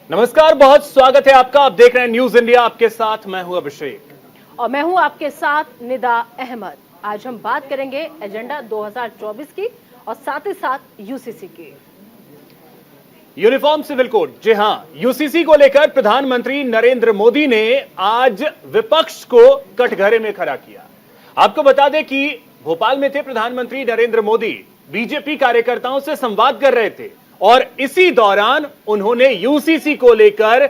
नमस्कार, बहुत स्वागत है आपका। आप देख रहे हैं न्यूज इंडिया, आपके साथ मैं हूं अभिषेक और मैं हूं आपके साथ निदा अहमद। आज हम बात करेंगे एजेंडा 2024 की और साथ ही साथ यूसीसी की। Uniform civil code. जी हां, यूसीसी को लेकर प्रधानमंत्री नरेंद्र मोदी ने आज विपक्ष को कटघरे में खड़ा किया। आपको बता दें कि भोपाल में थे प्रधानमंत्री नरेंद्र मोदी, बीजेपी कार्यकर्ताओं से संवाद कर रहे थे और इसी दौरान उन्होंने यूसीसी को लेकर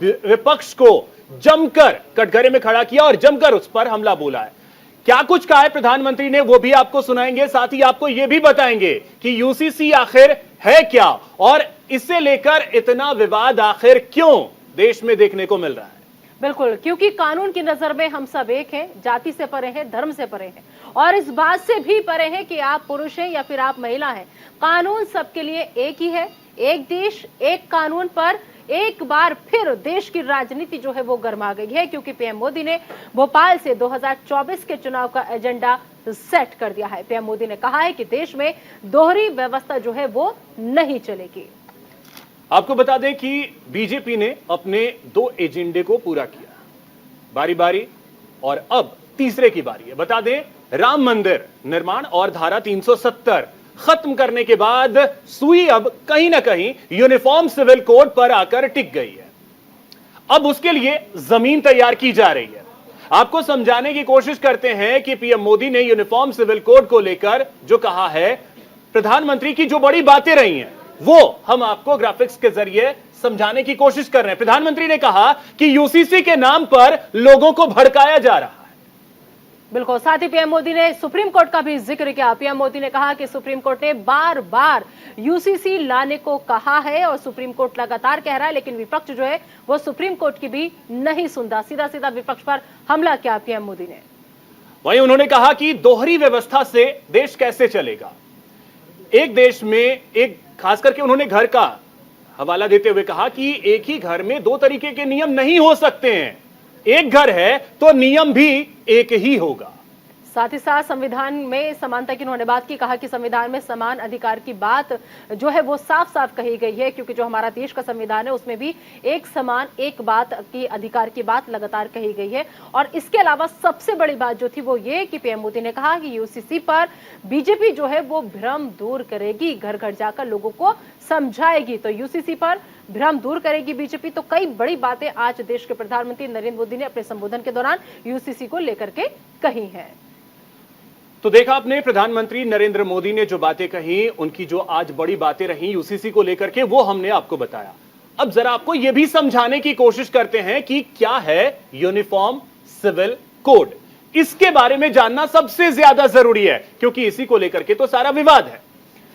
विपक्ष को जमकर कटघरे में खड़ा किया और जमकर उस पर हमला बोला है। क्या कुछ कहा है प्रधानमंत्री ने, वो भी आपको सुनाएंगे। साथ ही आपको यह भी बताएंगे कि यूसीसी आखिर है क्या और इसे लेकर इतना विवाद आखिर क्यों देश में देखने को मिल रहा है। बिल्कुल, क्योंकि कानून की नजर में हम सब एक हैं, जाति से परे हैं, धर्म से परे हैं और इस बात से भी परे हैं कि आप पुरुष हैं या फिर आप महिला हैं। कानून सबके लिए एक ही है। एक देश एक कानून पर एक बार फिर देश की राजनीति जो है वो गर्मा गई है, क्योंकि पीएम मोदी ने भोपाल से 2024 के चुनाव का एजेंडा सेट कर दिया है। पीएम मोदी ने कहा है कि देश में दोहरी व्यवस्था जो है वो नहीं चलेगी। आपको बता दें कि बीजेपी ने अपने 2 एजेंडे को पूरा किया बारी बारी और अब तीसरे की बारी है। बता दें, राम मंदिर निर्माण और धारा 370 खत्म करने के बाद सुई अब कहीं ना कहीं यूनिफॉर्म सिविल कोड पर आकर टिक गई है। अब उसके लिए जमीन तैयार की जा रही है। आपको समझाने की कोशिश करते हैं कि पीएम मोदी ने यूनिफॉर्म सिविल कोड को लेकर जो कहा है, प्रधानमंत्री की जो बड़ी बातें रही हैं, वो हम आपको ग्राफिक्स के जरिए समझाने की कोशिश कर रहे हैं। प्रधानमंत्री ने कहा कि यूसीसी के नाम पर लोगों को भड़काया जा रहा है। बिल्कुल, साथ ही पीएम मोदी ने सुप्रीम कोर्ट का भी जिक्र किया। पीएम मोदी ने कहा कि सुप्रीम कोर्ट ने बार बार यूसीसी लाने को कहा है और सुप्रीम कोर्ट लगातार कह रहा है, लेकिन विपक्ष जो है वो सुप्रीम कोर्ट की भी नहीं सुनता। सीधा सीधा विपक्ष पर हमला किया पीएम मोदी ने। वहीं उन्होंने कहा कि दोहरी व्यवस्था से देश कैसे चलेगा। एक देश में एक, खास करके उन्होंने घर का हवाला देते हुए कहा कि एक ही घर में 2 तरीके के नियम नहीं हो सकते हैं। एक घर है तो नियम भी एक ही होगा। साथ ही साथ संविधान में समानता की उन्होंने बात की। कहा कि संविधान में समान अधिकार की बात जो है वो साफ साफ कही गई है, क्योंकि जो हमारा देश का संविधान है उसमें भी एक समान एक बात की अधिकार की बात लगातार कही गई है। और इसके अलावा सबसे बड़ी बात जो थी वो ये कि पीएम मोदी ने कहा कि यूसीसी पर बीजेपी जो है वो भ्रम दूर करेगी, घर घर जाकर लोगों को समझाएगी। तो यूसीसी पर भ्रम दूर करेगी बीजेपी। तो कई बड़ी बातें आज देश के प्रधानमंत्री नरेंद्र मोदी ने अपने संबोधन के दौरान यूसीसी को लेकर के कही है। तो देखा आपने, प्रधानमंत्री नरेंद्र मोदी ने जो बातें कही, उनकी जो आज बड़ी बातें रही यूसीसी को लेकर के, वो हमने आपको बताया। अब जरा आपको यह भी समझाने की कोशिश करते हैं कि क्या है यूनिफॉर्म सिविल कोड। इसके बारे में जानना सबसे ज्यादा जरूरी है, क्योंकि इसी को लेकर के तो सारा विवाद है।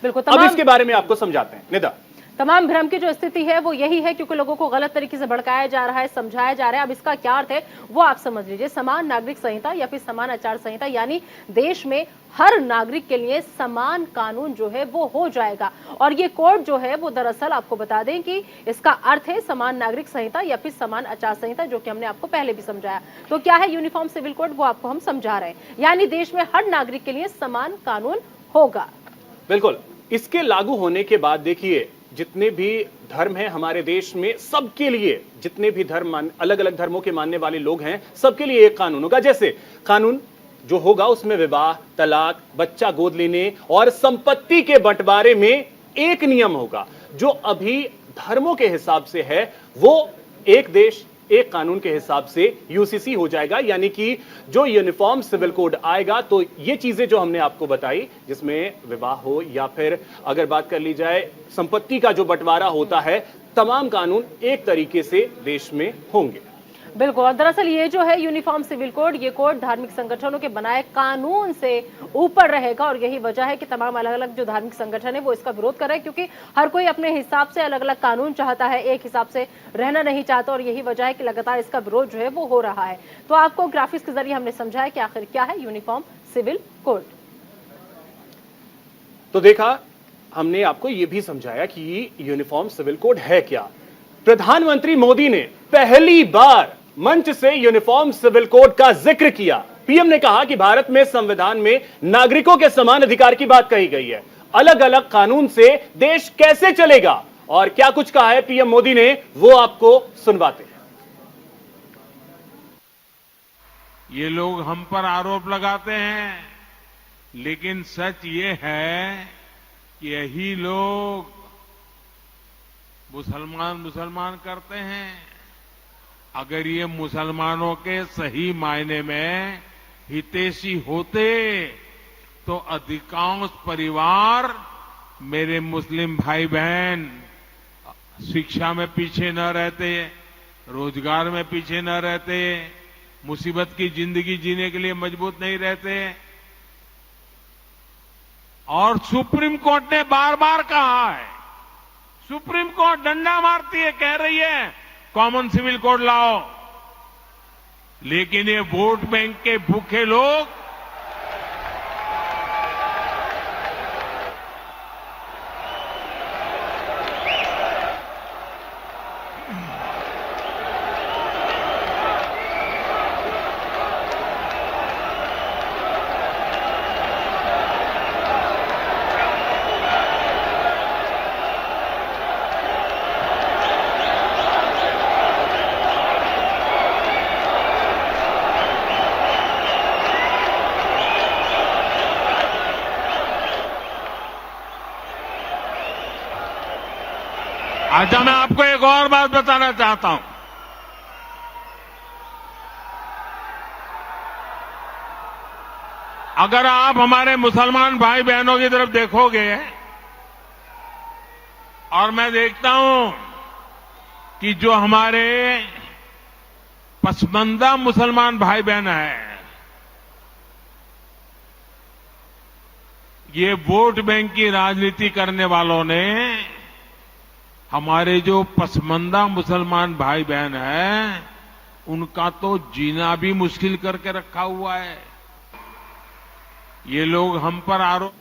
बिल्कुल, अब इसके बारे में आपको समझाते हैं। निदा, तमाम भ्रम की जो स्थिति है वो यही है, क्योंकि लोगों को गलत तरीके से भड़काया जा रहा है, समझाया जा रहा है। अब इसका क्या अर्थ है वो आप समझ लीजिए। समान नागरिक संहिता या फिर समान आचार संहिता, यानी देश में हर नागरिक के लिए समान कानून जो है वो हो जाएगा। और ये कोड जो है वो दरअसल आपको बता दें कि इसका अर्थ है समान नागरिक संहिता या फिर समान आचार संहिता, जो कि हमने आपको पहले भी समझाया। तो क्या है यूनिफॉर्म सिविल कोड, वो आपको हम समझा रहे हैं। यानी देश में हर नागरिक के लिए समान कानून होगा। बिल्कुल, इसके लागू होने के बाद देखिए, जितने भी धर्म हैं हमारे देश में, सबके लिए, जितने भी धर्म अलग अलग धर्मों के मानने वाले लोग हैं, सबके लिए एक कानून होगा। जैसे कानून जो होगा उसमें विवाह, तलाक, बच्चा गोद लेने और संपत्ति के बंटवारे में एक नियम होगा। जो अभी धर्मों के हिसाब से है वो एक देश एक कानून के हिसाब से यूसीसी हो जाएगा। यानी कि जो यूनिफॉर्म सिविल कोड आएगा तो ये चीजें जो हमने आपको बताई, जिसमें विवाह हो या फिर अगर बात कर ली जाए संपत्ति का जो बंटवारा होता है, तमाम कानून एक तरीके से देश में होंगे। बिल्कुल, और दरअसल ये जो है यूनिफॉर्म सिविल कोड, ये कोड धार्मिक संगठनों के बनाए कानून से ऊपर रहेगा। और यही वजह है कि तमाम अलग अलग जो धार्मिक संगठन है वो इसका विरोध कर रहे हैं, क्योंकि हर कोई अपने हिसाब से अलग अलग कानून चाहता है, एक हिसाब से रहना नहीं चाहता। और यही वजह है कि लगातार इसका विरोध जो है वो हो रहा है। तो आपको ग्राफिक्स के जरिए हमने समझाया कि आखिर क्या है यूनिफॉर्म सिविल कोड। तो देखा, हमने आपको यह भी समझाया कि यूनिफॉर्म सिविल कोड है क्या। प्रधानमंत्री मोदी ने पहली बार मंच से यूनिफॉर्म सिविल कोड का जिक्र किया। पीएम ने कहा कि भारत में संविधान में नागरिकों के समान अधिकार की बात कही गई है। अलग अलग कानून से देश कैसे चलेगा और क्या कुछ कहा है पीएम मोदी ने, वो आपको सुनवाते हैं। ये लोग हम पर आरोप लगाते हैं, लेकिन सच ये है कि यही लोग मुसलमान करते हैं। अगर ये मुसलमानों के सही मायने में हितैषी होते तो अधिकांश परिवार, मेरे मुस्लिम भाई बहन, शिक्षा में पीछे न रहते, रोजगार में पीछे न रहते, मुसीबत की जिंदगी जीने के लिए मजबूत नहीं रहते। और सुप्रीम कोर्ट ने बार बार कहा है, सुप्रीम कोर्ट डंडा मारती है, कह रही है कॉमन सिविल कोड लाओ, लेकिन ये वोट बैंक के भूखे लोग अच्छा, मैं आपको एक और बात बताना चाहता हूं। अगर आप हमारे मुसलमान भाई बहनों की तरफ देखोगे और मैं देखता हूं कि जो हमारे पसमंदा मुसलमान भाई बहन हैं, ये वोट बैंक की राजनीति करने वालों ने हमारे जो पसमंदा मुसलमान भाई बहन हैं, उनका तो जीना भी मुश्किल करके रखा हुआ है। ये लोग हम पर आरोप।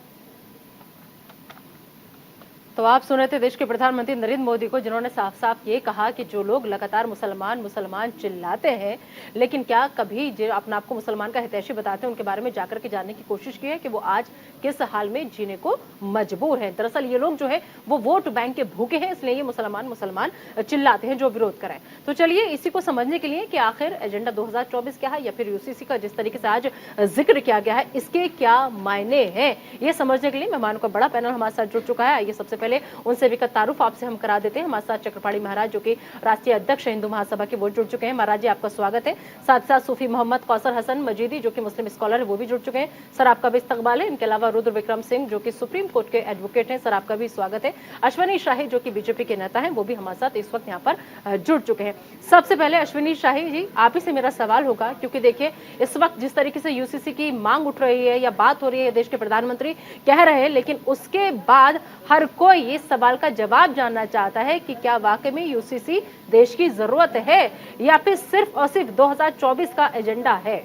तो आप सुन रहे थे देश के प्रधानमंत्री नरेंद्र मोदी को, जिन्होंने साफ साफ ये कहा कि जो लोग लगातार मुसलमान मुसलमान चिल्लाते हैं, लेकिन क्या कभी जो अपने आप को मुसलमान का हितैषी बताते हैं, उनके बारे में जाकर के जानने की कोशिश की है कि वो आज किस हाल में जीने को मजबूर हैं। दरअसल ये लोग जो है वो वोट बैंक के भूखे हैं, इसलिए ये मुसलमान मुसलमान चिल्लाते हैं, जो विरोध करें। तो चलिए इसी को समझने के लिए कि आखिर एजेंडा 2024 क्या है, या फिर यूसीसी का जिस तरीके से आज जिक्र किया गया है, इसके क्या मायने हैं, ये समझने के लिए मेहमानों का बड़ा पैनल हमारे साथ जुड़ चुका है। ये सबसे पहले उनसे भी तारुफ आपसे हम करा देते हैं। हमारे साथ चक्रपाणी महाराज, जो कि राष्ट्रीय अध्यक्ष हिंदू महासभा के, वो जुड़ चुके हैं। महाराज जी, आपका स्वागत है। साथ साथ सूफी मोहम्मद कौसर हसन मजीदी, जो कि मुस्लिम स्कॉलर है, वो भी जुड़ चुके हैं। सर, आपका भी इस्तकबाल है। इनके अलावा रुद्र विक्रम सिंह, जो कि सुप्रीम कोर्ट के एडवोकेट हैं, सर आपका भी स्वागत है। अश्विनी शाही, जो कि बीजेपी के नेता हैं, वो भी हमारे साथ इस वक्त यहाँ पर जुड़ चुके हैं। सबसे पहले अश्विनी शाही जी, आप ही से मेरा सवाल होगा, क्योंकि देखिए इस वक्त जिस तरीके से यूसीसी की मांग उठ रही है या बात हो रही है, देश के प्रधानमंत्री कह रहे हैं, लेकिन उसके बाद हर कोई इस सवाल का जवाब जानना चाहता है कि क्या वाकई में यूसीसी देश की जरूरत है या फिर सिर्फ और सिर्फ 2024 का एजेंडा है।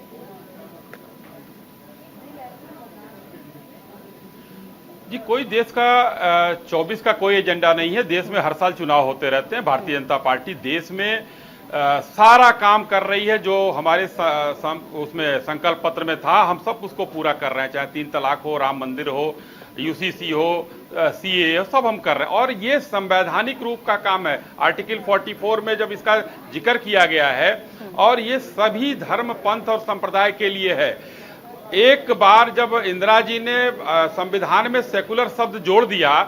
जी, कोई देश का 24 का कोई एजेंडा नहीं है। देश में हर साल चुनाव होते रहते हैं। भारतीय जनता पार्टी देश में सारा काम कर रही है जो हमारे उसमें संकल्प पत्र में था, हम सब उसको पूरा कर रहे हैं। चाहे 3 तलाक हो, राम मंदिर हो, यूसीसी हो, सीए हो, सब हम कर रहे हैं। और ये संवैधानिक रूप का काम है। आर्टिकल 44 में जब इसका जिक्र किया गया है, और ये सभी धर्म, पंथ और संप्रदाय के लिए है। एक बार जब इंदिरा जी ने संविधान में सेकुलर शब्द जोड़ दिया,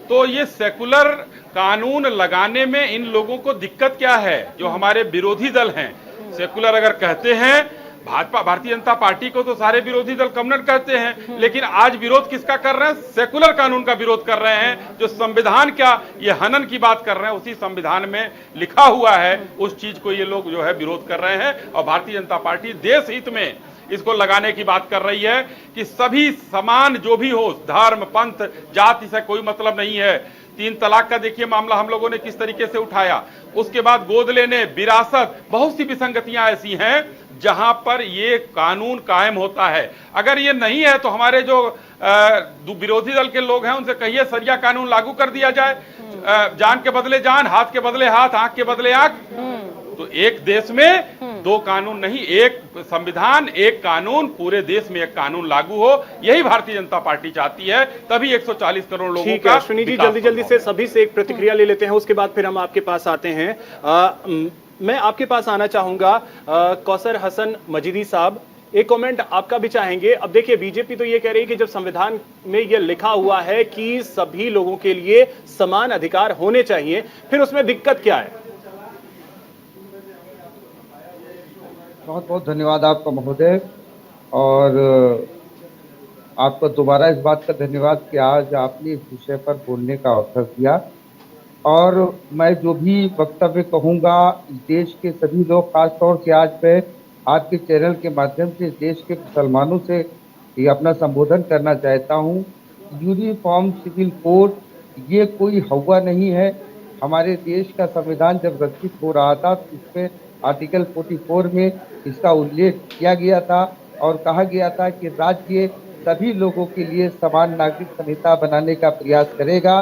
तो ये सेकुलर कानून लगाने में इन लोगों को दिक्कत क्या है, जो हमारे विरोधी दल हैं। सेकुलर अगर कहते हैं, भाजपा भारतीय जनता पार्टी को तो सारे विरोधी दल कम्युनल कहते हैं, लेकिन आज विरोध किसका कर रहे हैं? सेकुलर कानून का विरोध कर रहे हैं। जो संविधान क्या ये हनन की बात कर रहे हैं, उसी संविधान में लिखा हुआ है, उस चीज को ये लोग जो है विरोध कर रहे हैं। और भारतीय जनता पार्टी देश हित में इसको लगाने की बात कर रही है कि सभी समान जो भी हो, धर्म, पंथ, जाति से कोई मतलब नहीं है। 3 तलाक का देखिए मामला हम लोगों ने किस तरीके से उठाया। उसके बाद गोद लेने, विरासत, बहुत सी विसंगतियां ऐसी हैं जहां पर ये कानून कायम होता है। अगर ये नहीं है तो हमारे जो विरोधी दल के लोग हैं उनसे कहिए सरिया कानून लागू कर दिया जाए। जान के बदले जान, हाथ के बदले हाथ, आंख के बदले आंख। तो एक देश में दो कानून नहीं, एक संविधान एक कानून, पूरे देश में एक कानून लागू हो, यही भारतीय जनता पार्टी चाहती है। तभी 140 करोड़ लोगों का अश्विनी जी जल्दी से सभी से एक प्रतिक्रिया ले लेते हैं, उसके बाद फिर हम आपके पास आते हैं। मैं आपके पास आना चाहूंगा कौसर हसन मजीदी साहब, एक कमेंट आपका भी चाहेंगे। अब देखिए बीजेपी तो ये कह रही है कि जब संविधान में ये लिखा हुआ है कि सभी लोगों के लिए समान अधिकार होने चाहिए, फिर उसमें दिक्कत क्या है? बहुत बहुत धन्यवाद आपका महोदय, और आपको दोबारा इस बात का धन्यवाद कि आज आपने इस विषय पर बोलने का अवसर दिया। और मैं जो भी वक्तव्य कहूँगा, इस देश के सभी लोग, खासतौर से आज मैं आपके चैनल के माध्यम से देश के मुसलमानों से ये अपना संबोधन करना चाहता हूँ। यूनिफॉर्म सिविल कोड ये कोई हवा नहीं है। हमारे देश का संविधान जब रचित हो रहा था तो इसमें आर्टिकल 44 में इसका उल्लेख किया गया था और कहा गया था कि राज्य सभी लोगों के लिए समान नागरिक संहिता बनाने का प्रयास करेगा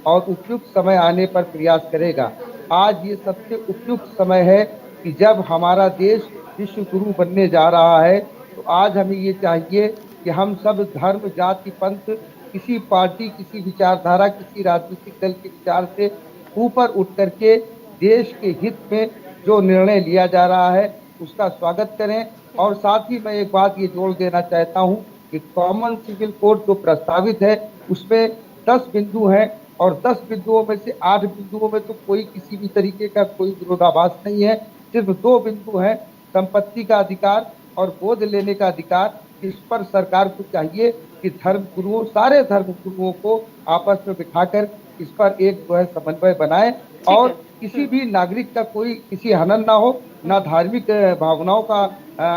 और उपयुक्त समय आने पर प्रयास करेगा। आज ये सबसे उपयुक्त समय है कि जब हमारा देश विश्व गुरु बनने जा रहा है, तो आज हमें ये चाहिए कि हम सब धर्म, जाति, पंथ, किसी पार्टी, किसी विचारधारा, किसी राजनीतिक दल के विचार से ऊपर उठ करके देश के हित में जो निर्णय लिया जा रहा है उसका स्वागत करें। और साथ ही मैं एक बात ये जोड़ देना चाहता हूँ कि कॉमन सिविल कोड जो प्रस्तावित है उसमें 10 बिंदु हैं और 10 बिंदुओं में से 8 बिंदुओं में तो कोई किसी भी तरीके का कोई विरोधाभास नहीं है। सिर्फ 2 बिंदु हैं, संपत्ति का अधिकार और गोद लेने का अधिकार। इस पर सरकार को चाहिए कि धर्मगुरुओं, सारे धर्मगुरुओं को आपस में बिठाकर इस पर एक जो है समन्वय बनाए और किसी भी नागरिक का कोई किसी हनन ना हो, ना धार्मिक भावनाओं का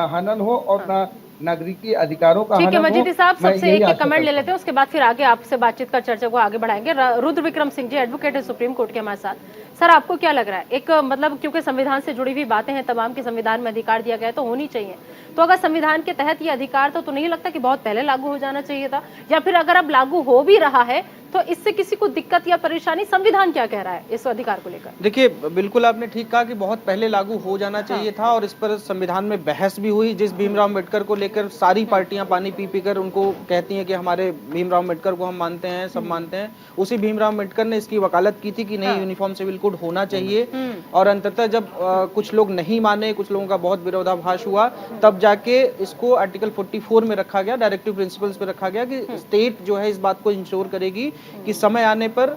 हनन हो और ना नागरिकी अधिकारों का हनन हो। ठीक है मजीदी साहब, सबसे एक कमेंट ले लेते हैं, उसके बाद फिर आगे आपसे बातचीत कर चर्चा को आगे बढ़ाएंगे। रुद्र विक्रम सिंह जी, एडवोकेट है सुप्रीम कोर्ट के हमारे साथ। सर आपको क्या लग रहा है, एक मतलब क्योंकि संविधान से जुड़ी हुई बातें हैं, तमाम के संविधान में अधिकार दिया गया है तो होनी चाहिए, तो अगर संविधान के तहत ये अधिकार तो नहीं लगता कि बहुत पहले लागू हो जाना चाहिए था? या फिर अगर अब लागू हो भी रहा है तो इससे किसी को दिक्कत या परेशानी, संविधान क्या कह रहा है इस अधिकार को लेकर? देखिए बिल्कुल आपने ठीक कहा कि बहुत पहले लागू हो जाना चाहिए था और इस पर संविधान में बहस भी हुई। जिस भीमराव अम्बेडकर को लेकर सारी पार्टियां पानी पी पी कर उनको कहती हैं कि हमारे भीमराव अम्बेडकर को हम मानते हैं, सब मानते हैं, उसी भीमराव अम्बेडकर ने इसकी वकालत की थी कि नहीं यूनिफॉर्म सिविल कोड होना चाहिए। और अंततः जब कुछ लोग नहीं माने, कुछ लोगों का बहुत विरोधाभास हुआ, तब जाके इसको आर्टिकल 44 में रखा गया, डायरेक्टिव प्रिंसिपल्स में रखा गया कि स्टेट जो है इस बात को इंश्योर करेगी कि समय आने पर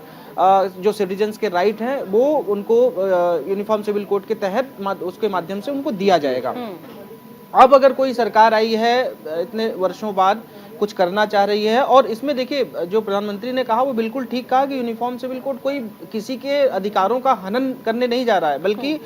जो सिटीजन्स के राइट हैं वो उनको यूनिफॉर्म सिविल कोड के तहत उसके माध्यम से उनको दिया जाएगा। अब अगर कोई सरकार आई है इतने वर्षों बाद, कुछ करना चाह रही है, और इसमें देखिए जो प्रधानमंत्री ने कहा वो बिल्कुल ठीक कहा कि यूनिफॉर्म सिविल कोड कोई किसी के अधिकारों का हनन करने नहीं जा रहा है, बल्कि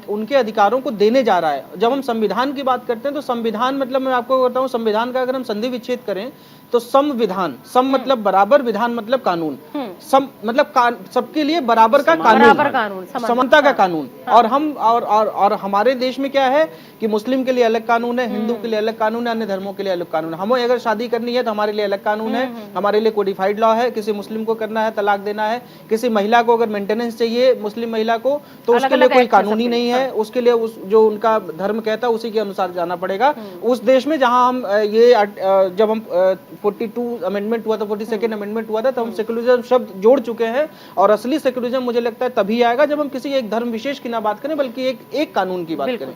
उनके अधिकारों को देने जा रहा है। जब हम संविधान की बात करते हैं तो संविधान मतलब मैं आपको बताऊं, संविधान का अगर हम संधि विच्छेद करें तो संविधान, सम मतलब बराबर, विधान मतलब कानून, सम मतलब सबके लिए बराबर का कानून, समानता का कानून। और हम और हमारे देश में क्या है कि मुस्लिम के लिए अलग कानून है, हिंदू के लिए अलग कानून है, अन्य धर्मों के लिए अलग कानून है। हमें अगर शादी करनी है तो हमारे लिए अलग कानून है, हमारे लिए कोडिफाइड लॉ है। किसी मुस्लिम को करना है, तलाक देना है, किसी महिला को अगर मेंटेनेंस चाहिए मुस्लिम महिला को, तो उसके लिए कोई कानून ही नहीं है। उसके लिए जो उनका धर्म कहता है उसी के अनुसार जाना पड़ेगा। उस देश में जहां हम ये जब हम 42 अमेंडमेंट हुआ था, 42nd अमेंडमेंट हुआ था, तो हम सेकुलरिज्म शब्द जोड़ चुके हैं। और असली सेकुलरिज्म मुझे लगता है तभी आएगा जब हम किसी एक धर्म विशेष की ना बात करें, बल्कि एक कानून की बात करें।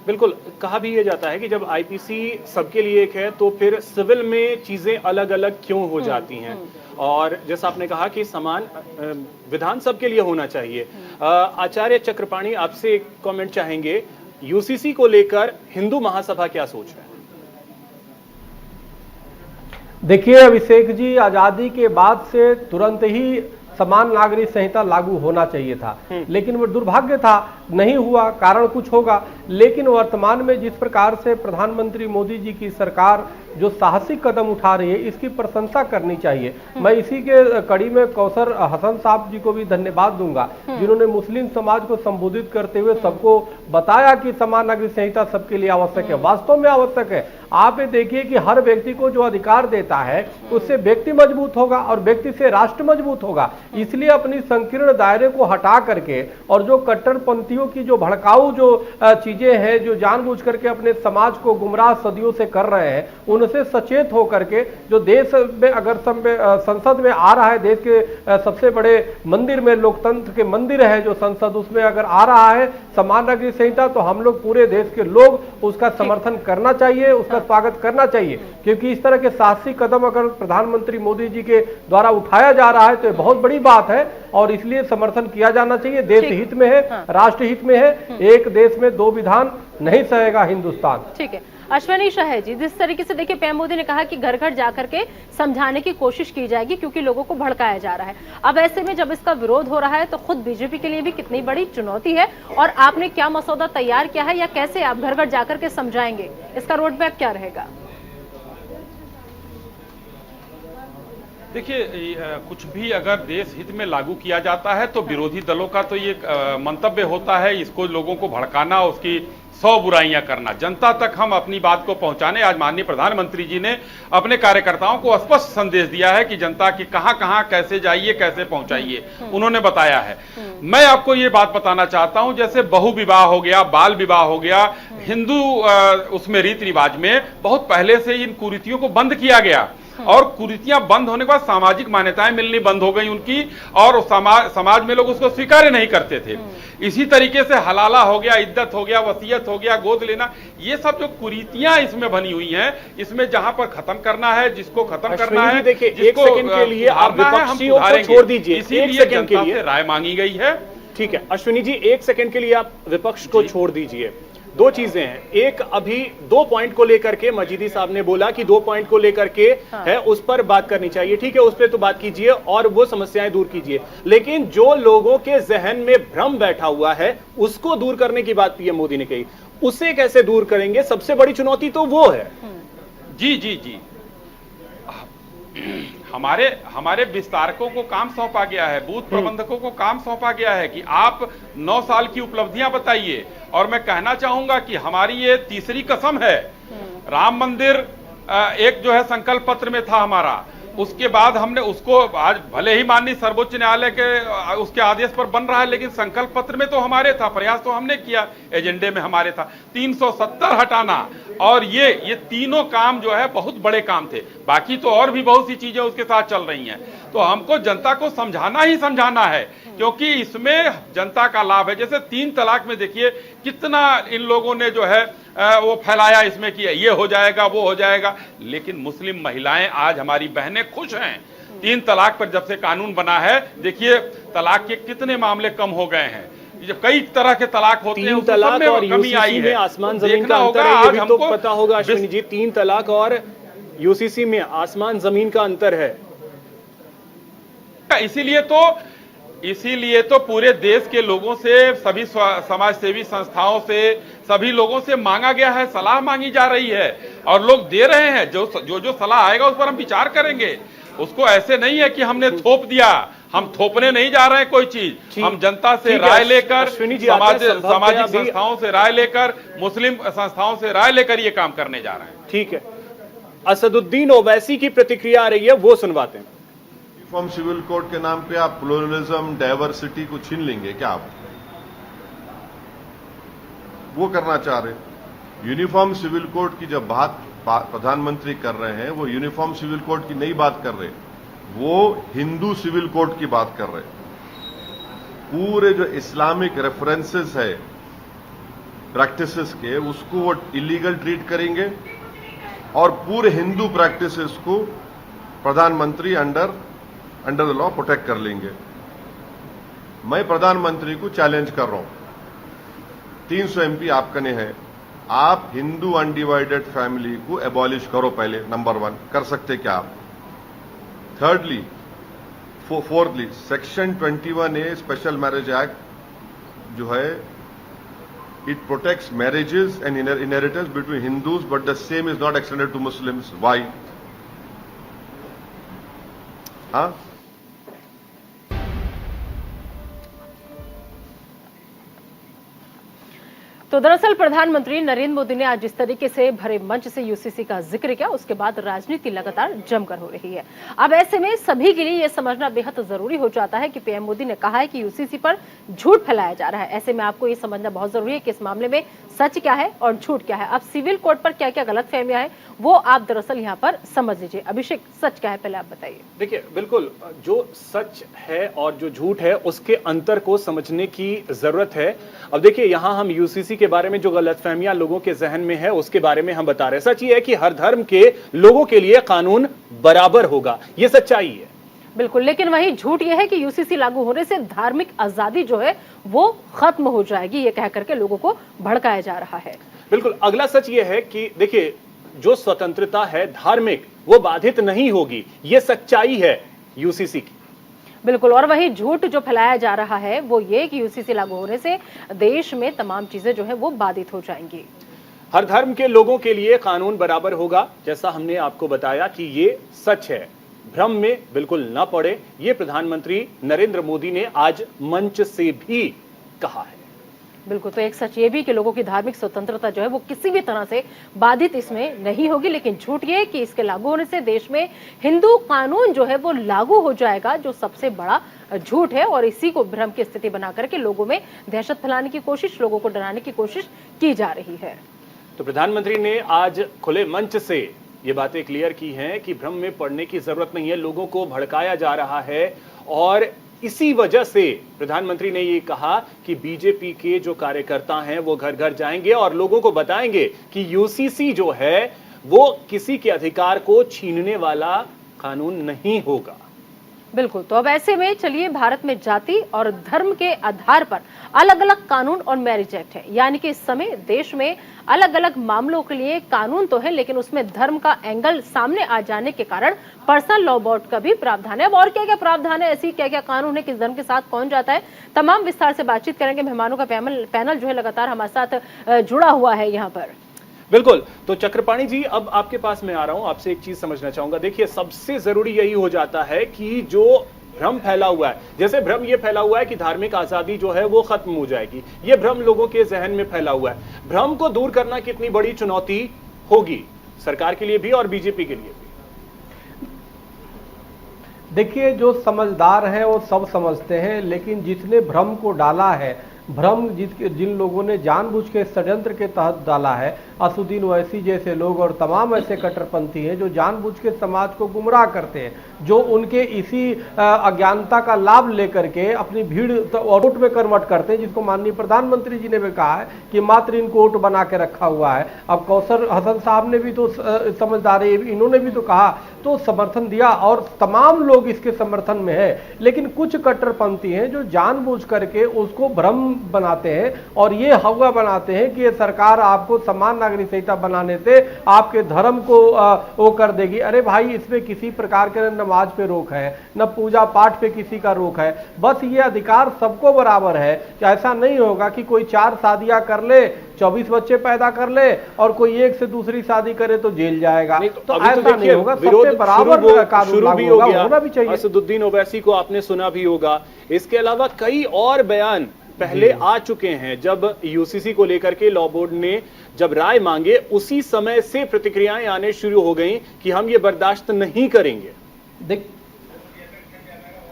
बिल्कुल, कहा भी ये जाता है कि जब आईपीसी सबके लिए एक है तो फिर सिविल में चीजें अलग अलग क्यों हो जाती हैं। और जैसा आपने कहा कि समान विधान सबके लिए होना चाहिए। आचार्य चक्रपाणी, आपसे एक कमेंट चाहेंगे, यूसीसी को लेकर हिंदू महासभा क्या सोच है? देखिए अभिषेक जी, आजादी के बाद से तुरंत ही समान नागरिक संहिता लागू होना चाहिए था, लेकिन वो दुर्भाग्य था नहीं हुआ, कारण कुछ होगा। लेकिन वर्तमान में जिस प्रकार से प्रधानमंत्री मोदी जी की सरकार जो साहसिक कदम उठा रही है इसकी प्रशंसा करनी चाहिए। मैं इसी के कड़ी में कौसर हसन साहब जी को भी धन्यवाद दूंगा जिन्होंने मुस्लिम समाज को संबोधित करते हुए सबको बताया कि समान नागरिक संहिता सबके लिए आवश्यक है, वास्तव में आवश्यक है। आप ये देखिए कि हर व्यक्ति को जो अधिकार देता है उससे व्यक्ति मजबूत होगा और व्यक्ति से राष्ट्र मजबूत होगा। इसलिए अपनी संकीर्ण दायरे को हटा करके और जो कट्टरपंथियों की जो भड़काऊ जो चीजें हैं जो जानबूझ करके अपने समाज को गुमराह सदियों से कर रहे हैं, उनसे सचेत होकर के जो देश में अगर संसद में आ रहा है, देश के सबसे बड़े मंदिर में लोकतंत्र के मंदिर है जो संसद, उसमें अगर आ रहा है समान नागरिक संहिता, तो हम लोग पूरे देश के लोग उसका समर्थन करना चाहिए, उसका स्वागत करना चाहिए। क्योंकि इस तरह के साहसिक कदम अगर प्रधानमंत्री मोदी जी के द्वारा उठाया जा रहा है तो बहुत बड़ी बात है और इसलिए समर्थन किया जाना चाहिए। देश हित में है, राष्ट्र हित में है। एक देश में दो विधान नहीं सहेगा हिंदुस्तान। ठीक है अश्विनी शाह जी, जिस तरीके से देखिए पीएम मोदी ने कहा कि घर घर जाकर के समझाने की कोशिश की जाएगी क्योंकि लोगों को भड़काया जा रहा है। अब ऐसे में जब इसका विरोध हो रहा है तो खुद बीजेपी के लिए भी कितनी बड़ी चुनौती है और आपने क्या मसौदा तैयार किया है या कैसे आप घर घर जाकर के समझाएंगे, इसका रोड मैप क्या रहेगा? देखिए कुछ भी अगर देश हित में लागू किया जाता है तो विरोधी दलों का तो ये मंतव्य होता है इसको लोगों को भड़काना, उसकी 100 बुराइयां करना। जनता तक हम अपनी बात को पहुंचाने, आज माननीय प्रधानमंत्री जी ने अपने कार्यकर्ताओं को स्पष्ट संदेश दिया है कि जनता की कहां कहां कैसे जाइए, कैसे पहुंचाइए, उन्होंने बताया है। मैं आपको ये बात बताना चाहता हूं, जैसे बहु विवाह हो गया, बाल विवाह हो गया, हिंदू उसमें रीति रिवाज में बहुत पहले से इन कुरीतियों को बंद किया गया और कुरीतियां बंद होने के बाद सामाजिक मान्यताएं मिलनी बंद हो गई उनकी और समाज में लोग उसको स्वीकार नहीं करते थे। इसी तरीके से हलाला हो गया, इद्दत हो गया, वसीयत हो गया, गोद लेना, ये सब जो कुरीतियां इसमें बनी हुई हैं, इसमें जहां पर खत्म करना है, जिसको खत्म करना है, देखिए एक सेकंड के लिए आप विपक्षियों को छोड़ दीजिए, इसीलिए जनता से राय मांगी गई है। ठीक है अश्विनी जी, एक सेकंड के लिए आप विपक्ष को छोड़ दीजिए। दो चीजें हैं, एक अभी 2 पॉइंट को लेकर के मजीदी साहब ने बोला कि 2 पॉइंट को लेकर के है उस पर बात करनी चाहिए, ठीक है उस पर तो बात कीजिए और वो समस्याएं दूर कीजिए, लेकिन जो लोगों के जहन में भ्रम बैठा हुआ है उसको दूर करने की बात पीएम मोदी ने कही, उसे कैसे दूर करेंगे? सबसे बड़ी चुनौती तो वो है। जी जी जी, हमारे विस्तारकों को काम सौंपा गया है, बूथ प्रबंधकों को काम सौंपा गया है कि आप 9 साल की उपलब्धियां बताइए। और मैं कहना चाहूंगा कि हमारी ये तीसरी कसम है। राम मंदिर एक जो है संकल्प पत्र में था हमारा, उसके बाद हमने उसको आज भले ही माननीय सर्वोच्च न्यायालय के उसके आदेश पर बन रहा है, लेकिन संकल्प पत्र में तो हमारे था, प्रयास तो हमने किया, एजेंडे में हमारे था 370 हटाना। और ये तीनों काम जो है बहुत बड़े काम थे, बाकी तो और भी बहुत सी चीजें उसके साथ चल रही हैं। तो हमको जनता को समझाना ही समझाना है क्योंकि इसमें जनता का लाभ है। जैसे 3 तलाक में देखिए कितना इन लोगों ने जो है वो फैलाया इसमें कि ये हो जाएगा, वो हो जाएगा, लेकिन मुस्लिम महिलाएं आज हमारी बहनें खुश हैं। 3 तलाक पर जब से कानून बना है, देखिए तलाक के कितने मामले कम हो गए हैं। जब कई तरह के तलाक होते हैं, 3 तलाक और यूसीसी में आसमान जमीन का अंतर है, ये भी तो पता होगा अश्विनी जी। 3 तलाक और यूसीसी में आसमान जमीन का अंतर है। इसीलिए तो पूरे देश के लोगों से, सभी समाज सेवी संस्थाओं से, सभी लोगों से मांगा गया है, सलाह मांगी जा रही है और लोग दे रहे हैं। जो सलाह आएगा उस पर हम विचार करेंगे। उसको ऐसे नहीं है कि हमने थोप दिया, हम थोपने नहीं जा रहे हैं कोई चीज। हम जनता से राय लेकर, सामाजिक संस्थाओं से राय लेकर, मुस्लिम संस्थाओं से राय लेकर ये काम करने जा रहे हैं। ठीक है, असदुद्दीन ओवैसी की प्रतिक्रिया आ रही है, वो सुनवाते हैं। यूनिफॉर्म सिविल कोड के नाम पे आप प्लूरलिज्म, डाइवर्सिटी को छीन लेंगे क्या? आप वो करना चाह रहे हैं। यूनिफॉर्म सिविल कोड की जब बात प्रधानमंत्री कर रहे हैं, वो यूनिफॉर्म सिविल कोड की नहीं बात कर रहे, वो हिंदू सिविल कोड की बात कर रहे हैं। पूरे जो इस्लामिक रेफरेंसेस है प्रैक्टिसेस के, उसको वो इलीगल ट्रीट करेंगे और पूरे हिंदू प्रैक्टिसेस को प्रधानमंत्री अंडर द लॉ प्रोटेक्ट कर लेंगे। मैं प्रधानमंत्री को चैलेंज कर रहा हूं, 300 MP आपका ने है, आप हिंदू अनडिवाइडेड फैमिली को एबॉलिश करो पहले, नंबर 1। कर सकते क्या आप? Thirdly, fourthly, section 21A special marriage act जो है It protects marriages and inheritance between Hindus, but the same is not extended to Muslims. Why? Huh? तो दरअसल प्रधानमंत्री नरेंद्र मोदी ने आज जिस तरीके से भरे मंच से यूसीसी का जिक्र किया, उसके बाद राजनीति लगातार जमकर हो रही है। अब ऐसे में सभी के लिए यह समझना बेहद जरूरी हो जाता है कि पीएम मोदी ने कहा है कि यूसीसी पर झूठ फैलाया जा रहा है। ऐसे में आपको ये समझना बहुत जरूरी है कि इस मामले में सच क्या है और झूठ क्या है। अब सिविल कोड पर क्या क्या गलतफहमियां हैं वो आप दरअसल यहाँ पर समझ लीजिए। अभिषेक, सच क्या है पहले आप बताइए। देखिए, बिल्कुल जो सच है और जो झूठ है उसके अंतर को समझने की जरूरत है। अब देखिए, यहाँ हम यूसीसी के बारे में जो गलतफहमियां लोगों के जहन में है उसके बारे में हम बता रहे हैं। सच ये है कि हर धर्म के लोगों के लिए कानून बराबर होगा, ये सच्चाई है। बिल्कुल, लेकिन वही झूठ यह है कि यूसीसी लागू होने से धार्मिक आजादी जो है वो खत्म हो जाएगी, ये कह करके लोगों को भड़काया जा रहा है। बिल्कुल, अगला सच ये है कि देखिए, जो स्वतंत्रता है धार्मिक वो बाधित नहीं होगी, ये सच्चाई है यूसीसी की। बिल्कुल, और वही झूठ जो फैलाया जा रहा है वो ये कि यूसीसी लागू होने से देश में तमाम चीजें जो है वो बाधित हो जाएंगी। हर धर्म के लोगों के लिए कानून बराबर होगा, जैसा हमने आपको बताया कि ये सच है। भ्रम में बिल्कुल न पड़े, ये प्रधानमंत्री नरेंद्र मोदी ने आज मंच से भी कहा है। बिल्कुल, तो एक सच ये भी कि लोगों की धार्मिक स्वतंत्रता जो है वो किसी भी तरह से बाधित इसमें नहीं होगी, लेकिन झूठ ये कि इसके लागू होने से देश में हिंदू कानून जो है वो लागू हो जाएगा, जो सबसे बड़ा झूठ है। और इसी को भ्रम की स्थिति बना करके लोगों में दहशत फैलाने की कोशिश, लोगों को डराने की कोशिश की जा रही है। तो प्रधानमंत्री ने आज खुले मंच से ये बातें क्लियर की हैं कि भ्रम में पड़ने की जरूरत नहीं है, लोगों को भड़काया जा रहा है। और इसी वजह से प्रधानमंत्री ने ये कहा कि बीजेपी के जो कार्यकर्ता हैं वो घर घर जाएंगे और लोगों को बताएंगे कि यूसीसी जो है वो किसी के अधिकार को छीनने वाला कानून नहीं होगा। बिल्कुल, तो अब ऐसे में चलिए, भारत में जाति और धर्म के आधार पर अलग अलग कानून और मैरिज एक्ट है, यानी कि इस समय देश में अलग अलग मामलों के लिए कानून तो है, लेकिन उसमें धर्म का एंगल सामने आ जाने के कारण पर्सनल लॉ बोर्ड का भी प्रावधान है। अब और क्या क्या प्रावधान है, ऐसी क्या क्या कानून है, किस धर्म के साथ कौन जाता है, तमाम विस्तार से बातचीत करेंगे। मेहमानों का पैनल जो है लगातार हमारे साथ जुड़ा हुआ है यहाँ पर। बिल्कुल, तो चक्रपाणी जी, अब आपके पास मैं आ रहा हूं, आपसे एक चीज समझना चाहूंगा। देखिए, सबसे जरूरी यही हो जाता है कि जो भ्रम फैला हुआ है, जैसे भ्रम ये फैला हुआ है कि धार्मिक आजादी जो है वो खत्म हो जाएगी, ये भ्रम लोगों के जहन में फैला हुआ है। भ्रम को दूर करना कितनी बड़ी चुनौती होगी सरकार के लिए भी और बीजेपी के लिए भी। देखिए, जो समझदार हैं वो सब समझते हैं, लेकिन जिसने भ्रम को डाला है, भ्रम जिन लोगों ने जानबूझ के षड्यंत्र के तहत डाला है, असुद्दीन ओवैसी जैसे लोग और तमाम ऐसे कट्टरपंथी हैं जो जानबूझ के समाज को गुमराह करते हैं, जो उनके इसी अज्ञानता का लाभ लेकर के अपनी भीड़ वोट में कन्वर्ट करते हैं, जिसको माननीय प्रधानमंत्री जी ने भी कहा है कि मात्र इनको वोट बना के रखा हुआ है। अब कौसर हसन साहब ने भी तो समझदार है, इन्होंने भी तो कहा, तो समर्थन दिया और तमाम लोग इसके समर्थन में है। लेकिन कुछ कट्टरपंथी हैं जो जानबूझ करके उसको भ्रम बनाते हैं और ये हवा बनाते हैं कि ये सरकार आपको समान नागरिक संहिता बनाने से आपके धर्म को वो कर देगी। अरे भाई, इसमें किसी प्रकार के न नमाज पे रोक है, न पूजा पाठ पे किसी का रोक है, बस ये अधिकार सबको बराबर है। ऐसा नहीं होगा कि कोई 4 शादियां कर ले, 24 बच्चे पैदा कर ले और कोई एक से दूसरी शादी करे तो जेल जाएगा। तो ऐसा नहीं होगा, सबसे बराबर कानून लागू होगा, होना भी चाहिए। असदुद्दीन ओवैसी को आपने सुना भी होगा, इसके अलावा कई और बयान पहले आ चुके हैं। जब यूसीसी को लेकर के लॉ बोर्ड ने जब राय मांगे, उसी समय से प्रतिक्रियाएं आने शुरू हो गई कि हम ये बर्दाश्त नहीं करेंगे।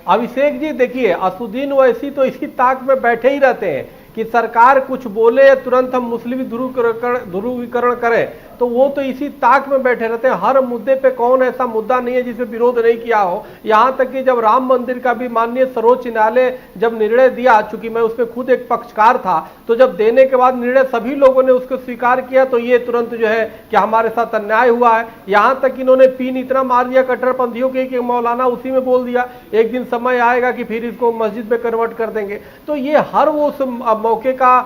अभिषेक जी, देखिए, असुद्दीन ओवैसी तो इसी ताक में बैठे ही रहते हैं कि सरकार कुछ बोले तुरंत हम मुस्लिम ध्रुवीकरण करें, तो वो तो इसी ताक में बैठे रहते हैं। हर मुद्दे पे कौन ऐसा मुद्दा नहीं है जिसमें विरोध नहीं किया हो। यहां तक कि जब राम मंदिर का भी माननीय सर्वोच्च न्यायालय जब निर्णय दिया, चूंकि मैं उसमें खुद एक पक्षकार था, तो जब देने के बाद निर्णय सभी लोगों ने उसको स्वीकार किया, तो ये तुरंत जो है कि हमारे साथ अन्याय हुआ है। यहां तक इन्होंने पीन इतना मार दिया कट्टरपंथियों के कि मौलाना उसी में बोल दिया, एक दिन समय आएगा कि फिर इसको मस्जिद में कन्वर्ट कर देंगे। तो ये हर वो मौके का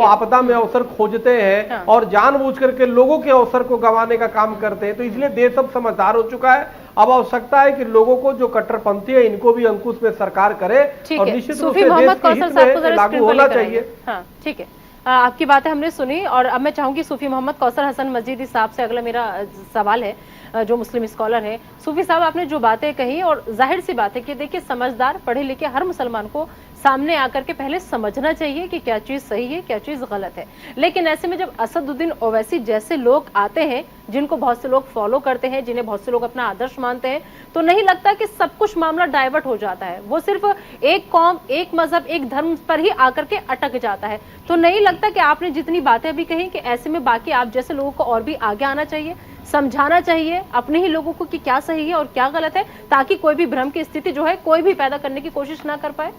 आपदा में अवसर खोजते हैं और जानबूझ करके लोगों के अवसर को गंवाने का काम करते हैं। तो इसलिए देश अब समझदार हो चुका है। अब आवश्यकता है कि लोगों को जो कट्टरपंथी है इनको भी अंकुश में सरकार करे और निश्चित रूप से देश के हित में लागू होना चाहिए। हाँ, ठीक है। आपकी बातें हमने सुनी और अब मैं चाहूंगी सूफी मोहम्मद कौसर हसन मस्जिदी साहब से अगला मेरा सवाल है, जो मुस्लिम स्कॉलर है। सूफी साहब, आपने जो बातें कही और जाहिर सी बात है कि देखिए समझदार पढ़े लिखे हर मुसलमान को सामने आकर के पहले समझना चाहिए कि क्या चीज सही है क्या चीज गलत है। लेकिन ऐसे में जब असदुद्दीन ओवैसी जैसे लोग आते हैं जिनको बहुत से लोग फॉलो करते हैं, जिन्हें बहुत से लोग अपना आदर्श मानते हैं, तो नहीं लगता कि सब कुछ मामला डाइवर्ट हो जाता है, वो सिर्फ एक कौम, एक मजहब, एक धर्म पर ही आकर के अटक जाता है। तो नहीं लगता कि आपने जितनी बातें अभी कही कि ऐसे में बाकी आप जैसे लोगों को और भी आगे आना चाहिए, समझाना चाहिए अपने ही लोगों को कि क्या सही है और क्या गलत है, ताकि कोई भी भ्रम की स्थिति जो है कोई भी पैदा करने की कोशिश ना कर पाए?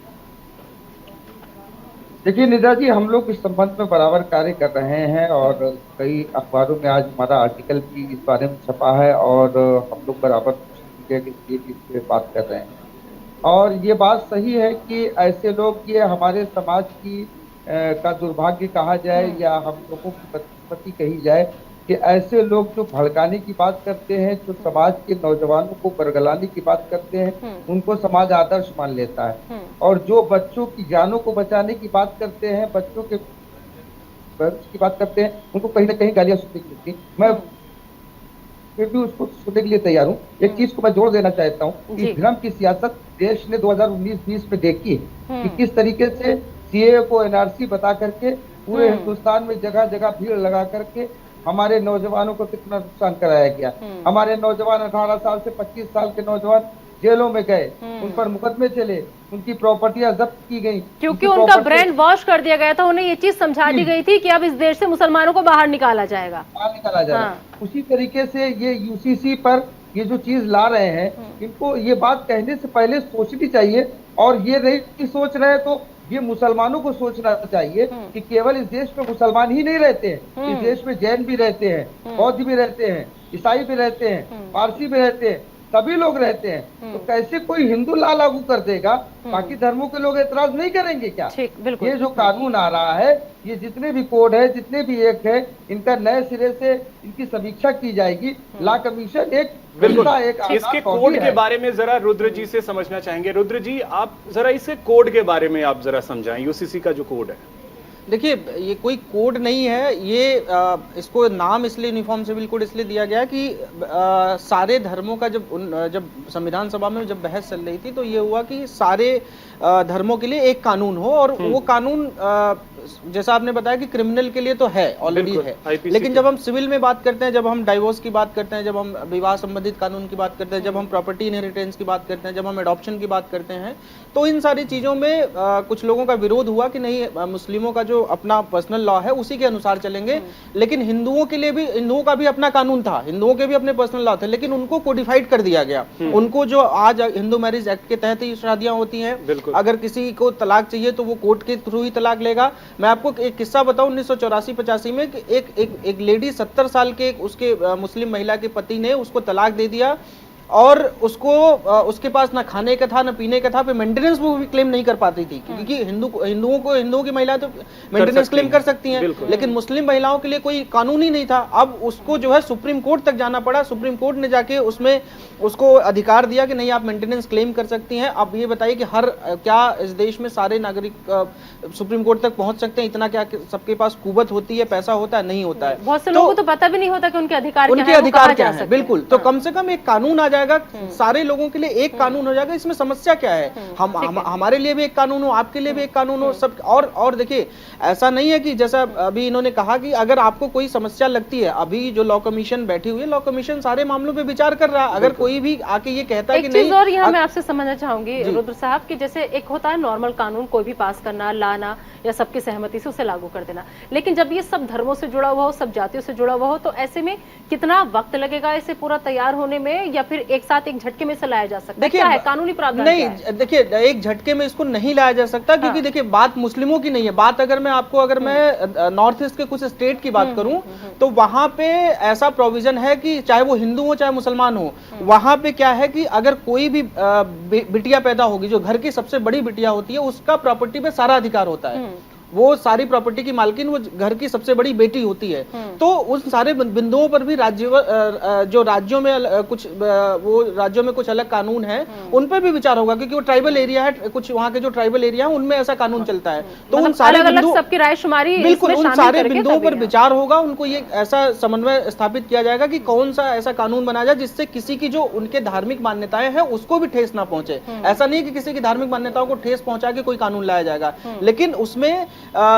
देखिए निदा जी, हम लोग इस संबंध में बराबर कार्य कर रहे हैं और कई अखबारों में आज हमारा आर्टिकल भी इस बारे में छपा है और हम लोग बराबर इस पे बात कर रहे हैं। और ये बात सही है कि ऐसे लोग, ये हमारे समाज की का दुर्भाग्य कहा जाए या हम लोगों की बदकिस्मती कही जाए कि ऐसे लोग जो भड़काने की बात करते हैं, जो समाज के नौजवानों को बरगलाने की बात करते हैं, उनको समाज आदर्श मान लेता है। और जो बच्चों की जानों को बचाने की बात करते हैं, बच्चों के की बात करते हैं, उनको कहीं ना कहीं गालियां सुनने की मिलती हैं। मैं फिर भी उसको सुनने के लिए तैयार हूँ। एक चीज को मैं जोड़ देना चाहता हूँ कि भ्रम की सियासत देश ने 2019-20 में देखी है कि किस तरीके से सीए को एनआरसी बता करके पूरे हिंदुस्तान में जगह जगह भीड़ लगा करके हमारे नौजवानों को कितना नुकसान कराया गया। हमारे नौजवान 18 साल से 25 साल के नौजवान जेलों में गए, उन पर मुकदमे चले, उनकी प्रॉपर्टियां जब्त की गई, क्योंकि उनका ब्रेन वॉश कर दिया गया था। उन्हें ये चीज समझा दी गई थी कि अब इस देश से मुसलमानों को बाहर निकाला जाएगा। उसी तरीके से ये यूसीसी पर ये जो चीज ला रहे हैं, इनको ये बात कहने से पहले सोचनी चाहिए। और ये नहीं सोच रहे तो ये मुसलमानों को सोचना चाहिए कि केवल इस देश में मुसलमान ही नहीं रहते हैं, इस देश में जैन भी रहते हैं, बौद्ध भी रहते हैं, ईसाई भी रहते हैं, पारसी भी रहते हैं, सभी लोग रहते हैं। तो कैसे कोई हिंदू ला लागू कर देगा, बाकी धर्मों के लोग एतराज नहीं करेंगे क्या? ये जो कानून आ रहा है, ये जितने भी कोड है, जितने भी एक्ट है, इनका नए सिरे से इनकी समीक्षा की जाएगी। लॉ कमीशन एक इसके कोड के बारे में जरा रुद्र जी से समझना चाहेंगे। रुद्र जी, आप जरा इसके कोड के बारे में आप जरा समझाएं, यूसीसी का जो कोड है। देखिए, ये कोई कोड नहीं है, ये इसको नाम इसलिए यूनिफॉर्म सिविल कोड इसलिए दिया गया कि सारे धर्मों का जब संविधान सभा में जब बहस चल रही थी तो ये हुआ कि सारे धर्मों के लिए एक कानून हो। और वो कानून जैसा आपने बताया कि क्रिमिनल के लिए तो है, ऑलरेडी है, लेकिन जब हम सिविल में बात करते हैं, जब हम डाइवोर्स की बात करते हैं, जब हम विवाह संबंधित कानून की बात करते हैं, जब हम प्रॉपर्टी इनहेरिटेंस की बात करते हैं, जब हम एडॉप्शन की बात करते हैं, तो इन सारी चीजों में कुछ लोगों का विरोध हुआ कि नहीं, मुस्लिमों का जो अपना पर्सनल लॉ है उसी के अनुसार चलेंगे। लेकिन हिंदुओं के लिए भी, हिंदुओं का भी अपना कानून था, हिंदुओं के भी अपने पर्सनल लॉ थे, लेकिन उनको कोडिफाइड कर दिया गया। उनको जो आज हिंदू मैरिज एक्ट के तहत ही शादियां होती हैं, अगर किसी को तलाक चाहिए तो वो कोर्ट के थ्रू ही तलाक लेगा। मैं आपको एक किस्सा बताऊं, 1984-85 में एक लेडी 70 साल के उसके मुस्लिम महिला के पति ने उसको तलाक दे दिया और उसके पास ना खाने का था ना पीने का था, फिर मेंटेनेंस वो भी क्लेम नहीं कर पाती थी, क्योंकि हिंदुओं की महिला तो मेंटेनेंस क्लेम कर सकती हैं, लेकिन मुस्लिम महिलाओं के लिए कोई कानून ही नहीं था। अब उसको जो है सुप्रीम कोर्ट तक जाना पड़ा, सुप्रीम कोर्ट ने जाके उसमें उसको अधिकार दिया कि नहीं, आप मेंटेनेंस क्लेम कर सकती हैं। अब ये बताइए कि क्या इस देश में सारे नागरिक सुप्रीम कोर्ट तक पहुंच सकते हैं? इतना क्या सबके पास कुवत होती है, पैसा होता है? नहीं होता है। बहुत से लोगों को तो पता भी नहीं होता कि उनके अधिकार क्या है। बिल्कुल, तो कम से कम एक कानून आ जाएगा, सारे लोगों के लिए एक कानून हो जाएगा। इसमें समस्या क्या है? हमारे लिए भी एक कानून हो, आपके लिए भी एक कानून हो, सब। और देखिए, ऐसा नहीं है कि जैसा अभी इन्होंने कहा कि अगर आपको कोई समस्या लगती है, अभी जो लॉ कमीशन बैठी हुई है, लॉ कमीशन सारे मामलों पे विचार कर रहा है। अगर कोई भी आके ये कहता है कि नहीं, और यहाँ मैं आपसे समझना चाहूंगी रुद्र साहब कि जैसे एक होता है नॉर्मल कानून, कोई भी पास करना, लाना या सबकी सहमति से उसे लागू कर देना, लेकिन जब ये सब धर्मों से जुड़ा हुआ हो, सब जातियों से जुड़ा हुआ हो, तो ऐसे में कितना वक्त लगेगा इसे पूरा तैयार होने में, या फिर एक साथ एक झटके में से लाया जा सकता है? क्या है कानूनी प्रावधान? नहीं, देखिए, एक झटके में इसको नहीं लाया जा सकता, क्योंकि देखिए बात मुस्लिमों की नहीं है। बात अगर मैं नॉर्थ ईस्ट के कुछ स्टेट की बात करूं तो वहां पे ऐसा प्रोविजन है कि चाहे वो हिंदू हो चाहे मुसलमान हो, वहां पे क्या है कि अगर कोई भी बिटिया पैदा होगी, जो घर की सबसे बड़ी बिटिया होती है, उसका प्रॉपर्टी पे सारा अधिकार होता है। वो सारी प्रॉपर्टी की मालकिन वो घर की सबसे बड़ी बेटी होती है। तो उन सारे बिंदुओं पर भी जो राज्यों में कुछ अलग कानून है उन पर भी विचार होगा, क्योंकि वो ट्राइबल एरिया है, कुछ वहाँ के जो ट्राइबल एरिया है उनमें ऐसा कानून चलता है। तो उन सारे बिंदु सबकी रायशुमारी बिल्कुल उन सारे बिंदुओं पर विचार होगा, उनको ये ऐसा समन्वय स्थापित किया जाएगा कि कौन सा ऐसा कानून बना जाए जिससे किसी की जो उनके धार्मिक मान्यताएं हैं उसको भी ठेस ना पहुंचे। ऐसा नहीं कि किसी की धार्मिक मान्यताओं को ठेस पहुंचा के कोई कानून लाया जाएगा, लेकिन उसमें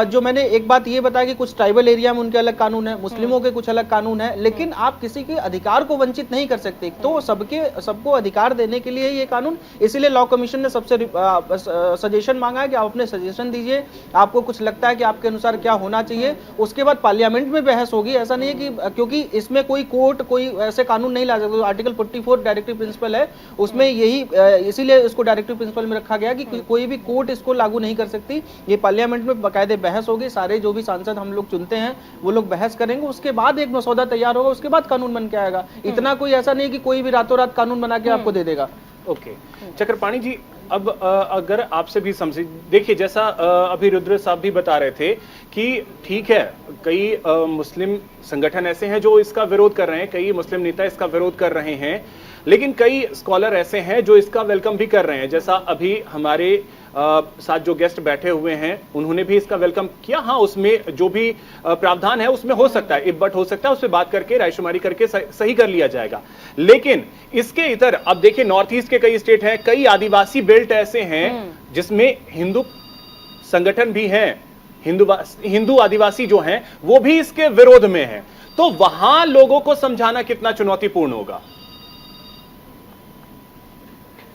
जो मैंने एक बात ये बताया कि कुछ ट्राइबल एरिया में उनके अलग कानून है, मुस्लिमों के कुछ अलग कानून है, लेकिन आप किसी के अधिकार को वंचित नहीं कर सकते। तो सबको अधिकार देने के लिए ये कानून, इसीलिए लॉ कमीशन ने सबसे सजेशन मांगा है कि आप अपने सजेशन दीजिए, आपको कुछ लगता है कि आपके अनुसार क्या होना चाहिए। उसके बाद पार्लियामेंट में बहस होगी। ऐसा नहीं है कि क्योंकि इसमें कोई ऐसे कानून नहीं ला सकता। आर्टिकल 44 डायरेक्टिव प्रिंसिपल है, उसमें यही इसीलिए इसको डायरेक्टिव प्रिंसिपल में रखा गया कि कोई भी कोर्ट इसको लागू नहीं कर सकती। ये पार्लियामेंट में बाकायदे बहस होगी, सारे जो भी सांसद हम लोग चुनते हैं वो लोग बहस करेंगे, उसके बाद एक मसौदा तैयार होगा, उसके बाद कानून बन के आएगा। इतना कोई ऐसा नहीं कि कोई भी रातों रात कानून बना के आपको दे देगा। ओके चक्रपाणी जी, अब अगर आपसे भी समझे, देखिए जैसा अभी रुद्र साहब भी बता रहे थे कि ठीक है, कई मुस्लिम संगठन ऐसे हैं जो इसका विरोध कर रहे हैं, कई मुस्लिम नेता इसका विरोध कर रहे हैं, लेकिन कई स्कॉलर ऐसे हैं जो इसका वेलकम भी कर रहे हैं। जैसा अभी हमारे साथ जो गेस्ट बैठे हुए हैं उन्होंने भी इसका वेलकम किया। हाँ, उसमें जो भी प्रावधान है उसमें हो सकता है, इफ बट हो सकता है, उस पर बात करके रायशुमारी करके सही कर लिया जाएगा। लेकिन इसके इतर अब देखिए, नॉर्थ ईस्ट के कई स्टेट हैं, कई आदिवासी बेल्ट ऐसे हैं जिसमें हिंदू संगठन भी हैं, हिंदू आदिवासी जो हैं वो भी इसके विरोध में हैं। तो वहां लोगों को समझाना कितना चुनौतीपूर्ण होगा?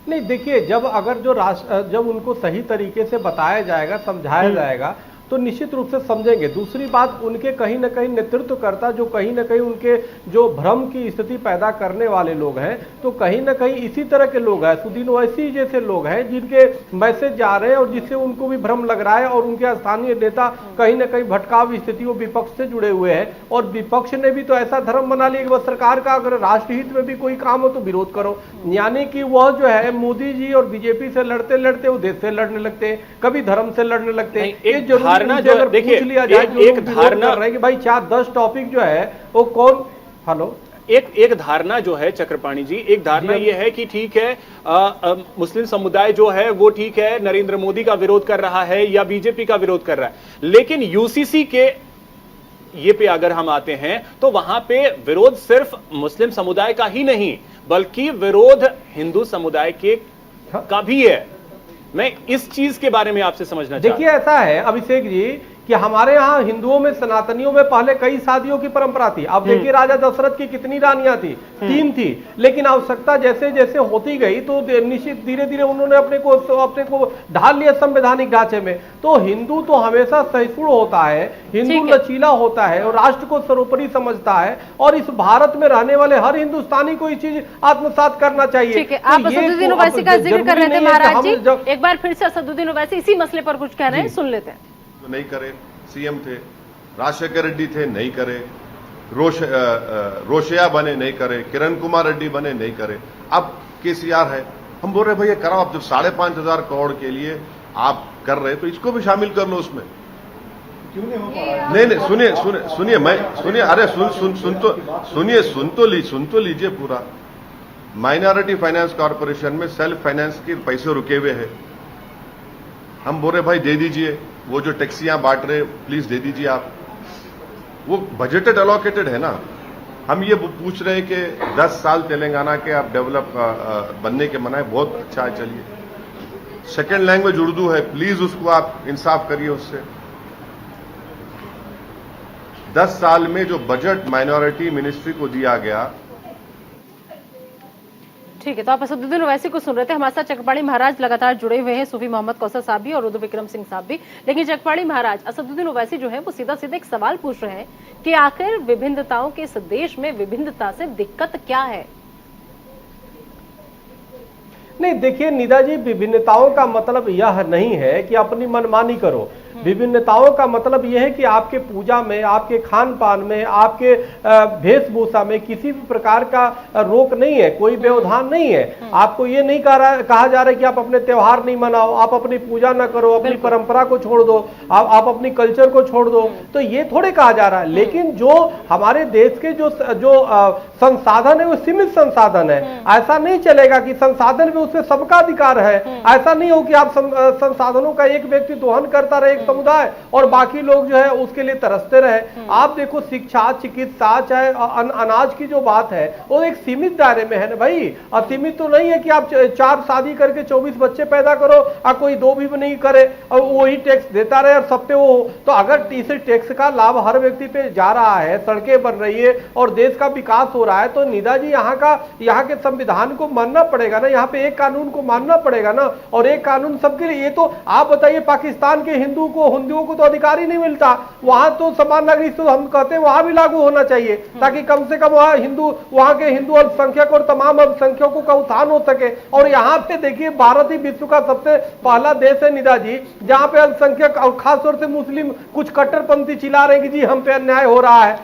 नहीं, देखिए, जब उनको सही तरीके से बताया जाएगा, समझाया जाएगा, तो निश्चित रूप से समझेंगे। दूसरी बात, उनके कहीं ना कहीं नेतृत्वकर्ता जो कहीं ना कहीं उनके जो भ्रम की स्थिति पैदा करने वाले लोग हैं, तो कहीं ना कहीं इसी तरह के लोग हैं, सुदीन ओवैसी जैसे लोग हैं जिनके मैसेज जा रहे हैं और जिससे उनको भी भ्रम लग रहा है, और उनके स्थानीय नेता कहीं ना कहीं भटकाव स्थितियों विपक्ष से जुड़े हुए हैं। और विपक्ष ने भी तो ऐसा धर्म बना लिया कि वह सरकार का अगर राष्ट्रहित में भी कोई काम हो तो विरोध करो, यानी कि वह जो है मोदी जी और बीजेपी से लड़ते लड़ते वो देश से लड़ने लगते हैं, कभी धर्म से लड़ने लगते हैं। ये जरूर जो देखिए, एक धारणा कि भाई 4-10 टॉपिक जो है वो कौन, हेलो, एक धारणा जो है चक्रपाणी जी, एक धारणा ये है कि ठीक है, मुस्लिम समुदाय जो है वो ठीक है नरेंद्र मोदी का विरोध कर रहा है या बीजेपी का विरोध कर रहा है, लेकिन यूसीसी के ये पे अगर हम आते हैं तो वहां पे विरोध सिर्फ मुस्लिम समुदाय का ही नहीं बल्कि विरोध हिंदू समुदाय के का भी है। मैं इस चीज के बारे में आपसे समझना चाहता हूं। देखिए, ऐसा है अभिषेक जी कि हमारे यहाँ हिंदुओं में, सनातनियों में पहले कई शादियों की परंपरा थी। अब देखिए, राजा दशरथ की कितनी रानियां थी, 3 थी, लेकिन आवश्यकता जैसे जैसे होती गई तो निश्चित धीरे धीरे उन्होंने अपने को ढाल लिया संवैधानिक ढांचे में। तो हिंदू तो हमेशा सहिष्णु होता है, हिंदू लचीला होता है और राष्ट्र को सर्वोपरि समझता है, और इस भारत में रहने वाले हर हिंदुस्तानी को ये चीज आत्मसात करना चाहिए। ठीक है, आप असदुद्दीन ओवैसी का जिक्र कर रहे थे महाराज जी, एक बार फिर से असदुद्दीन ओवैसी इसी मसले पर कुछ कह रहे हैं, सुन लेते हैं। नहीं करे, सीएम थे, राजशेखर रेड्डी थे, नहीं करे, रोशया बने, नहीं करे, किरण कुमार रेड्डी बने, नहीं करे, अब केसीआर है। हम बोल रहे भैया कराओ, अब जब 5,500 करोड़ के लिए आप कर रहे तो इसको भी शामिल कर लो उसमें। क्यों नहीं हो पा रहा है? नहीं, सुनिए, अरे सुन तो लीजिए पूरा। माइनॉरिटी फाइनेंस कॉर्पोरेशन में सेल्फ फाइनेंस के पैसे रुके हुए हैं। हम बोल रहे भाई दे दीजिए, वो जो टैक्सियां बांट रहे प्लीज दे दीजिए आप, वो बजटेड अलॉकेटेड है ना। हम ये पूछ रहे हैं कि 10 साल तेलंगाना के आप डेवलप बनने के मना है, बहुत अच्छा है, चलिए। सेकेंड लैंग्वेज उर्दू है, प्लीज उसको आप इंसाफ करिए उससे। 10 साल में जो बजट माइनॉरिटी मिनिस्ट्री को दिया गया। ठीक है, तो आप असदुद्दीन ओवैसी को सुन रहे थे। हमारे साथ चक्रपाणी महाराज लगातार जुड़े हुए हैं, सूफी मोहम्मद कौसर साहब भी और उद्धव विक्रम सिंह साहब भी। लेकिन चक्रपाणी महाराज, असदुद्दीन ओवैसी जो है वो सीधा सीधा एक सवाल पूछ रहे हैं कि आखिर विभिन्नताओं के इस देश में विभिन्नता से दिक्कत क्या है? नहीं, देखिए निदा जी, विभिन्नताओं का मतलब यह नहीं है कि अपनी मनमानी करो। विभिन्नताओं का मतलब यह है कि आपके पूजा में, आपके खान पान में, आपके वेशभूषा में किसी भी प्रकार का रोक नहीं है, कोई व्यवधान नहीं है। आपको ये नहीं कहा जा रहा है कि आप अपने त्योहार नहीं मनाओ, आप अपनी पूजा ना करो, अपनी परंपरा को छोड़ दो, आप अपनी कल्चर को छोड़ दो, तो ये थोड़े कहा जा रहा है। लेकिन जो हमारे देश के जो संसाधन है वो सीमित संसाधन है। ऐसा नहीं चलेगा कि संसाधन में उसमें सबका अधिकार है। ऐसा नहीं हो कि आप संसाधनों का एक व्यक्ति दोहन करता रहे, एक समुदाय, और बाकी लोग जो है उसके लिए तरसते रहे। आप देखो शिक्षा, चिकित्सा, चाहे अनाज की जो बात है वो एक सीमित दायरे में है ना भाई। असीमित तो नहीं है कि आप 4 शादी करके 24 बच्चे पैदा करो और कोई 2 भी नहीं करे और वही टैक्स देता रहे और सब पे वो। तो अगर इस टैक्स का लाभ हर व्यक्ति पे जा रहा है, सड़कें बन रही है और देश का विकास हो रहा है, तो निदा जी यहाँ के संविधान को मानना पड़ेगा ना, यहाँ पे एक कानून को मानना पड़ेगा ना, और एक कानून सबके लिए। ये तो आप बताइए, पाकिस्तान के हिंदुओं को तो अधिकार ही नहीं मिलता, वहां तो समान नागरिक तो हम कहते हैं वहां भी लागू होना चाहिए, ताकि कम से कम वहां के हिंदू अल्पसंख्यक और तमाम अल्पसंख्यकों का उत्थान हो सके। और यहाँ पे देखिए, भारत ही विश्व का सबसे पहला देश है निदा जी, जहां पे अल्पसंख्यक और खासतौर से मुस्लिम कुछ कट्टरपंथी चिल्ला रहे हैं कि जी हम पे अन्याय हो रहा है।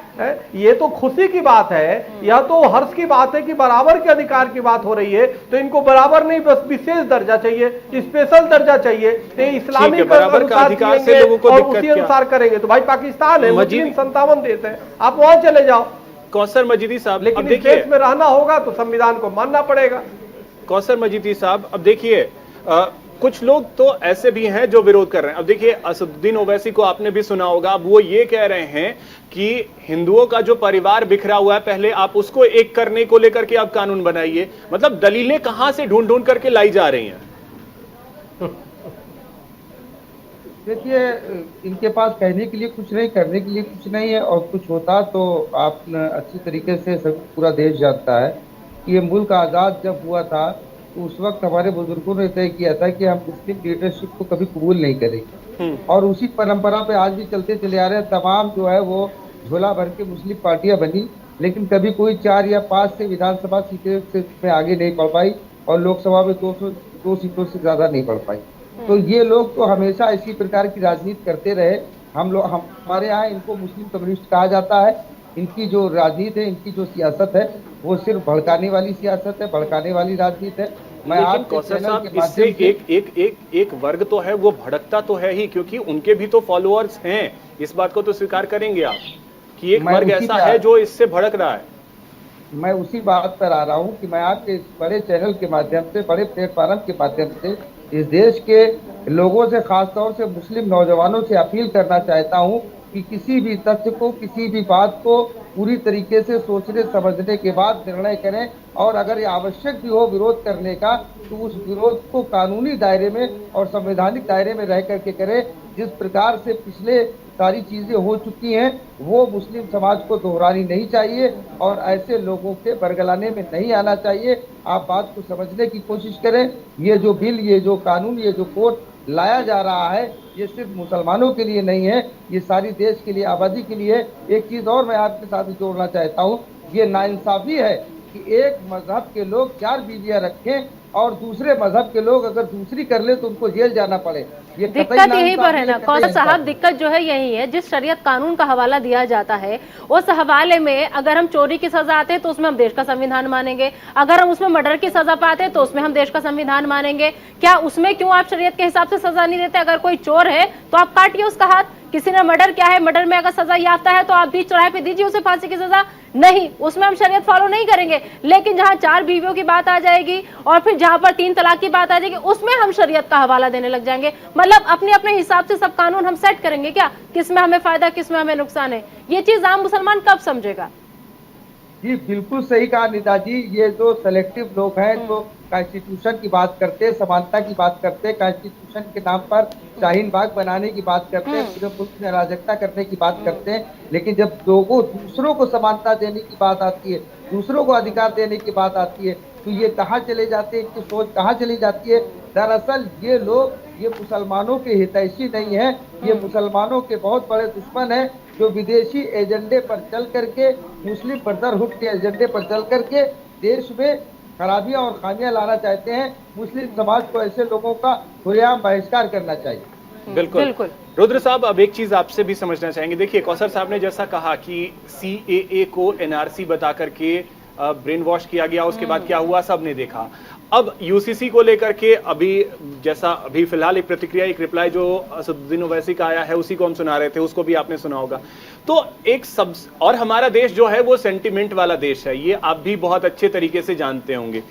ये तो खुशी की बात है, यह तो हर्ष की बात है कि बराबर के अधिकार की बात हो रही है। तो इनको बराबर नहीं, बस विशेष दर्जा चाहिए, स्पेशल दर्जा चाहिए। इस्लामिक बराबर का अधिकार से लोगों को और दिक्कत उसी अनुसार करेंगे। तो भाई पाकिस्तान है, मुस्लिम 57 देश है, आप वहां चले जाओ। कौसर मजीदी साहब, लेकिन इस देश में रहना होगा तो संविधान को मानना पड़ेगा। कौसर मजीदी साहब, अब देखिए कुछ लोग तो ऐसे भी हैं जो विरोध कर रहे हैं। अब देखिए, असदुद्दीन ओवैसी को आपने भी सुना होगा, अब वो ये कह रहे हैं कि हिंदुओं का जो परिवार बिखरा हुआ है, पहले आप उसको एक करने को लेकर के आप कानून बनाइए। मतलब दलीलें कहां से ढूंढ ढूंढ करके लाई जा रही हैं? देखिए, इनके पास कहने के लिए कुछ नहीं, करने के लिए कुछ नहीं है। और कुछ होता तो आप अच्छी तरीके से सब पूरा देश जानता है कि ये मुल्क आज़ाद जब हुआ था तो उस वक्त हमारे बुजुर्गों ने तय किया था कि हम मुस्लिम लीडरशिप को कभी कबूल नहीं करेंगे, और उसी परंपरा पे आज भी चलते चले आ रहे हैं। तमाम जो है वो झोला भर के मुस्लिम पार्टियां बनी, लेकिन कभी कोई 4 या 5 से विधानसभा सीटें से आगे नहीं बढ़ पाई, और लोकसभा में 2 सीटों से ज्यादा नहीं बढ़ पाई। तो ये लोग तो हमेशा इसी प्रकार की राजनीति करते रहे। हमारे यहाँ इनको मुस्लिम कम्युनिस्ट कहा जाता है। इनकी जो राजनीति है, इनकी जो सियासत है, वो सिर्फ भड़काने वाली सियासत है, भड़काने वाली राजनीति है। मैं आपके चैनल के माध्यम से एक वर्ग तो है वो भड़कता तो है ही, क्योंकि उनके भी तो फॉलोअर्स हैं। इस बात को तो स्वीकार करेंगे आप कि एक वर्ग ऐसा है जो इससे भड़क रहा है। मैं उसी बात पर आ रहा हूं कि मैं आपके इस बड़े चैनल के माध्यम से, बड़े प्लेटफॉर्म के माध्यम से इस देश के लोगों से, खासतौर से मुस्लिम नौजवानों से अपील करना चाहता हूं कि किसी भी तथ्य को, किसी भी बात को पूरी तरीके से सोचने समझने के बाद निर्णय करें, और अगर ये आवश्यक भी हो विरोध करने का तो उस विरोध को कानूनी दायरे में और संवैधानिक दायरे में रह करके करें। जिस प्रकार से पिछले सारी चीजें हो चुकी हैं वो मुस्लिम समाज को दोहरानी नहीं चाहिए, और ऐसे लोगों के बरगलाने में नहीं आना चाहिए। आप बात को समझने की कोशिश करें। ये जो बिल, ये जो कानून, ये जो कोड लाया जा रहा है, ये सिर्फ मुसलमानों के लिए नहीं है, ये सारी देश के लिए, आबादी के लिए। एक चीज और मैं आपके साथ जोड़ना चाहता हूँ, ये नाइंसाफी है कि एक मजहब के लोग 4 बीवियां रखें और दूसरे मजहब के लोग अगर दूसरी कर ले तो उनको जेल जाना पड़े। ये दिक्कत यहीं पर है ना कौसर साहब, दिक्कत जो है यही है। जिस शरीयत कानून का हवाला दिया जाता है, उस हवाले में अगर हम चोरी की सजा आते हैं तो उसमें हम देश का संविधान मानेंगे, अगर हम उसमें मर्डर की सजा पाते हैं तो उसमें हम देश का संविधान मानेंगे। क्या उसमें क्यों आप शरीयत के हिसाब से सजा नहीं देते? अगर कोई चोर है तो आप काटिए उसका हाथ। किसी ने मर्डर किया है, मर्डर में अगर सजा याफ्ता है तो आप बीच चौराहे पे दीजिए उसे फांसी की सजा। नहीं, उसमें हम शरीयत फॉलो नहीं करेंगे। लेकिन जहां 4 बीवियों की बात आ जाएगी और फिर जहां पर 3 तलाक की बात आ जाएगी, उसमें हम शरीयत का हवाला देने लग जाएंगे। मतलब अपने अपने हिसाब से सब कानून हम सेट करेंगे क्या, किसमें हमें फायदा, किसमें हमें नुकसान है। ये चीज आम मुसलमान कब समझेगा? जी बिल्कुल सही कहा निदा जी। ये जो सेलेक्टिव लोग हैं, जो कॉन्स्टिट्यूशन की बात करते हैं, समानता की बात करते हैं, कॉन्स्टिट्यूशन के नाम पर शाहीन बाग बनाने की बात करते हैं, पूरे मुल्क में अराजकता करने की बात करते हैं, लेकिन जब लोगों दूसरों को समानता देने की बात आती है, दूसरों को अधिकार देने की बात आती है, तो ये कहाँ चले जाते हैं, इनकी सोच कहाँ चली जाती है। दरअसल ये लोग, ये मुसलमानों के हितैषी नहीं है, ये मुसलमानों के बहुत बड़े दुश्मन हैं, जो विदेशी एजेंडे पर चल करके, मुस्लिम ब्रदरहुड के एजेंडे पर चल करके देश में खराबियां और खामियां लाना चाहते हैं। मुस्लिम समाज को ऐसे लोगों का खुलेआम बहिष्कार करना चाहिए। बिल्कुल। रुद्र साहब, अब एक चीज आपसे भी समझना चाहेंगे। देखिए, कौसर साहब ने जैसा कहा कि सीएए को एनआरसी बता करके ब्रेन वॉश किया गया, उसके बाद क्या हुआ सबने देखा। अब यूसीसी को लेकर के अभी फिलहाल एक प्रतिक्रिया, एक रिप्लाई जो असदुद्दीन ओवैसी का आया है, उसी को हम सुना रहे थे, उसको भी आपने सुना होगा। तो और हमारा देश जो है वो सेंटिमेंट वाला देश है, ये आप भी बहुत अच्छे तरीके से जानते होंगे।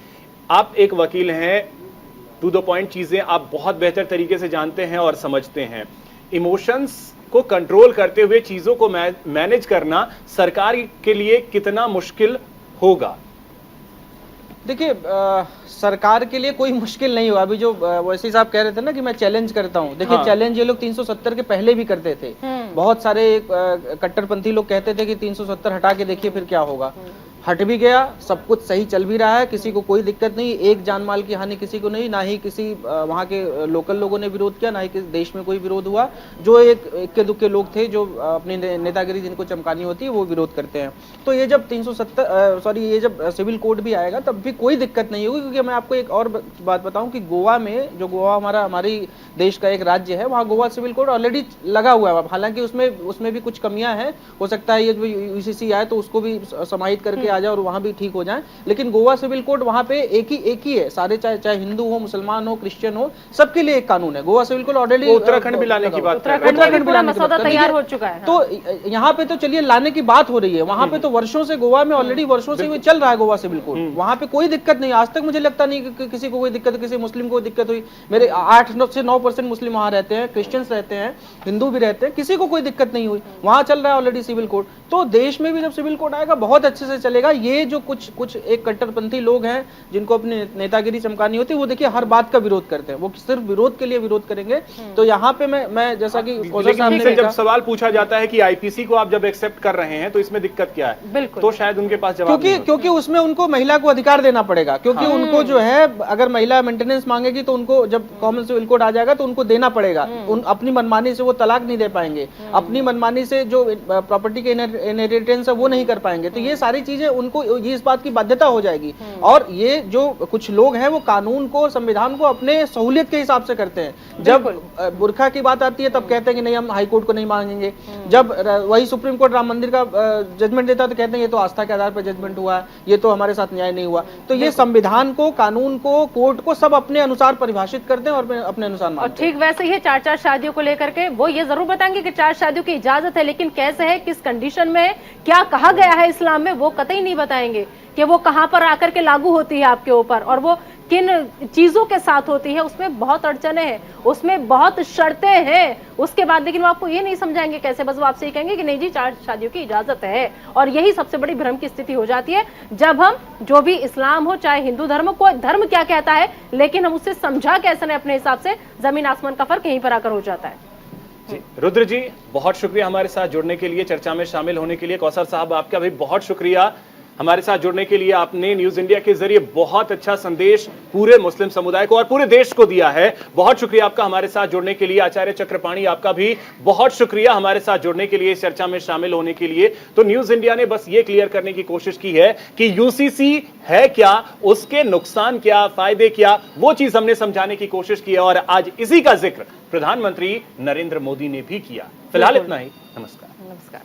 आप एक वकील हैं, टू द पॉइंट चीजें आप बहुत बेहतर तरीके से जानते हैं और समझते हैं। इमोशंस को कंट्रोल करते हुए चीजों को मैनेज करना सरकार के लिए कितना मुश्किल होगा? देखिए, सरकार के लिए कोई मुश्किल नहीं हुआ। अभी जो वैसे साहब कह रहे थे ना कि मैं चैलेंज करता हूं, देखिए चैलेंज ये लोग 370 के पहले भी करते थे। बहुत सारे कट्टरपंथी लोग कहते थे कि 370 हटा के देखिए फिर क्या होगा। हट भी गया, सब कुछ सही चल भी रहा है, किसी को कोई दिक्कत नहीं, एक जान माल की हानि किसी को नहीं, ना ही किसी वहाँ के लोकल लोगों ने विरोध किया, ना ही किसी देश में कोई विरोध हुआ। जो एक इक्के दुक्के लोग थे जो अपनी नेतागिरी जिनको चमकानी होती है वो विरोध करते हैं। तो ये जब ये जब सिविल कोड भी आएगा तब भी कोई दिक्कत नहीं होगी, क्योंकि मैं आपको एक और बात बताऊं कि गोवा में, जो गोवा हमारी देश का एक राज्य है, वहाँ गोवा सिविल कोड ऑलरेडी लगा हुआ है। हालांकि उसमें भी कुछ कमियां हैं, हो सकता है ये जो यूसीसी आए तो उसको भी समाहित करके आ जाए और वहां भी ठीक हो जाए। लेकिन गोवा सिविल कोड वहां पे एक ही है, सारे चाहे हिंदू हो, मुसलमान हो, क्रिश्चियन हो, सबके लिए एक कानून है। Goa civil code already Uttarakhand भी लाने की बात, उत्तराखंड पूरा मसौदा तैयार हो चुका है। तो यहाँ पे तो चलिए लाने की बात हो रही है, वहां पे तो वर्षों से गोवा में ऑलरेडी वर्षों से चल रहा है गोवा सिविल कोड। वहां पे कोई दिक्कत नहीं, आज तक मुझे लगता नहीं कि किसी को कोई दिक्कत, किसी मुस्लिम को दिक्कत हुई। मेरे 8 से 9% मुस्लिम वहां रहते हैं, क्रिश्चियंस रहते हैं, हिंदू भी रहते हैं, किसी को कोई दिक्कत नहीं हुई। वहां चल रहा है ऑलरेडी सिविल कोड। तो देश में भी जब सिविल कोड आएगा बहुत अच्छे से चलेगा। ये जो कुछ एक कट्टरपंथी लोग हैं जिनको अपनी नेतागिरी चमकानी होती है, वो देखिए हर बात का विरोध करते हैं, वो सिर्फ विरोध के लिए विरोध करेंगे। तो यहाँ पे मैं जैसा कि जब सवाल पूछा जाता है कि आईपीसी को आप जब एक्सेप्ट कर रहे हैं तो इसमें दिक्कत क्या है, तो शायद उनके पास जवाब क्योंकि उसमें उनको महिला को अधिकार देना पड़ेगा। क्योंकि उनको जो है, अगर महिला मेंटेनेंस मांगेगी तो उनको, जब कॉमन सिविल कोड आ जाएगा तो उनको देना पड़ेगा। अपनी मनमानी से वो तलाक नहीं दे पाएंगे, अपनी मनमानी से जो प्रॉपर्टी के इनहेरिटेंस है वो नहीं कर पाएंगे। तो ये सारी चीजें उनको ये इस बात की बाध्यता हो जाएगी। और ये जो कुछ लोग हैं वो कानून को, संविधान को अपने सहूलियत के हिसाब से करते हैं। जब बुरखा की बात आती है तब कहते हैं कि नहीं, हम हाई कोर्ट को नहीं मांगेंगे। जब वही सुप्रीम कोर्ट राम मंदिर का जजमेंट देता है तो कहते हैं ये तो आस्था के आधार पर जजमेंट हुआ है, ये तो हमारे साथ न्याय नहीं हुआ। तो ये संविधान को, कानून को, कोर्ट को सब अपने अनुसार परिभाषित करते हैं और अपने अनुसार मानते हैं। ठीक वैसे ही 4 शादियों को लेकर के वो ये जरूर बताएंगे कि 4 शादियों की इजाजत है, लेकिन कैसे है, किस कंडीशन में, क्या कहा गया है इस्लाम में, वो कतई नहीं बताएंगे कि वो कहां पर आकर के लागू होती है आपके ऊपर और वो किन चीजों के साथ होती है। उसमें बहुत अड़चने हैं, उसमें बहुत शर्तें हैं। उसके बाद लेकिन वो आपको ये नहीं समझाएंगे कैसे, बस वो आपसे ये कहेंगे कि नहीं जी 4 शादियों की इजाजत है। और यही सबसे बड़ी भ्रम की स्थिति हो जाती है जब हम, जो भी इस्लाम हो चाहे हिंदू धर्म, कोई धर्म क्या कहता है, लेकिन हम उससे समझा कैसे अपने हिसाब से, जमीन आसमान का फर्क यहीं पर आकर हो जाता है। जी रुद्र जी, बहुत शुक्रिया हमारे साथ जुड़ने के लिए, चर्चा में शामिल होने के लिए। कौसर साहब, आपका भी बहुत शुक्रिया हमारे साथ जुड़ने के लिए। आपने न्यूज इंडिया के जरिए बहुत अच्छा संदेश पूरे मुस्लिम समुदाय को और पूरे देश को दिया है। बहुत शुक्रिया आपका हमारे साथ जुड़ने के लिए। आचार्य चक्रपाणी, आपका भी बहुत शुक्रिया हमारे साथ जुड़ने के लिए, इस चर्चा में शामिल होने के लिए। तो न्यूज इंडिया ने बस ये क्लियर करने की कोशिश की है कि यूसीसी है क्या, उसके नुकसान क्या, फायदे क्या, वो चीज हमने समझाने की कोशिश की है। और आज इसी का जिक्र प्रधानमंत्री नरेंद्र मोदी ने भी किया। फिलहाल इतना ही। नमस्कार।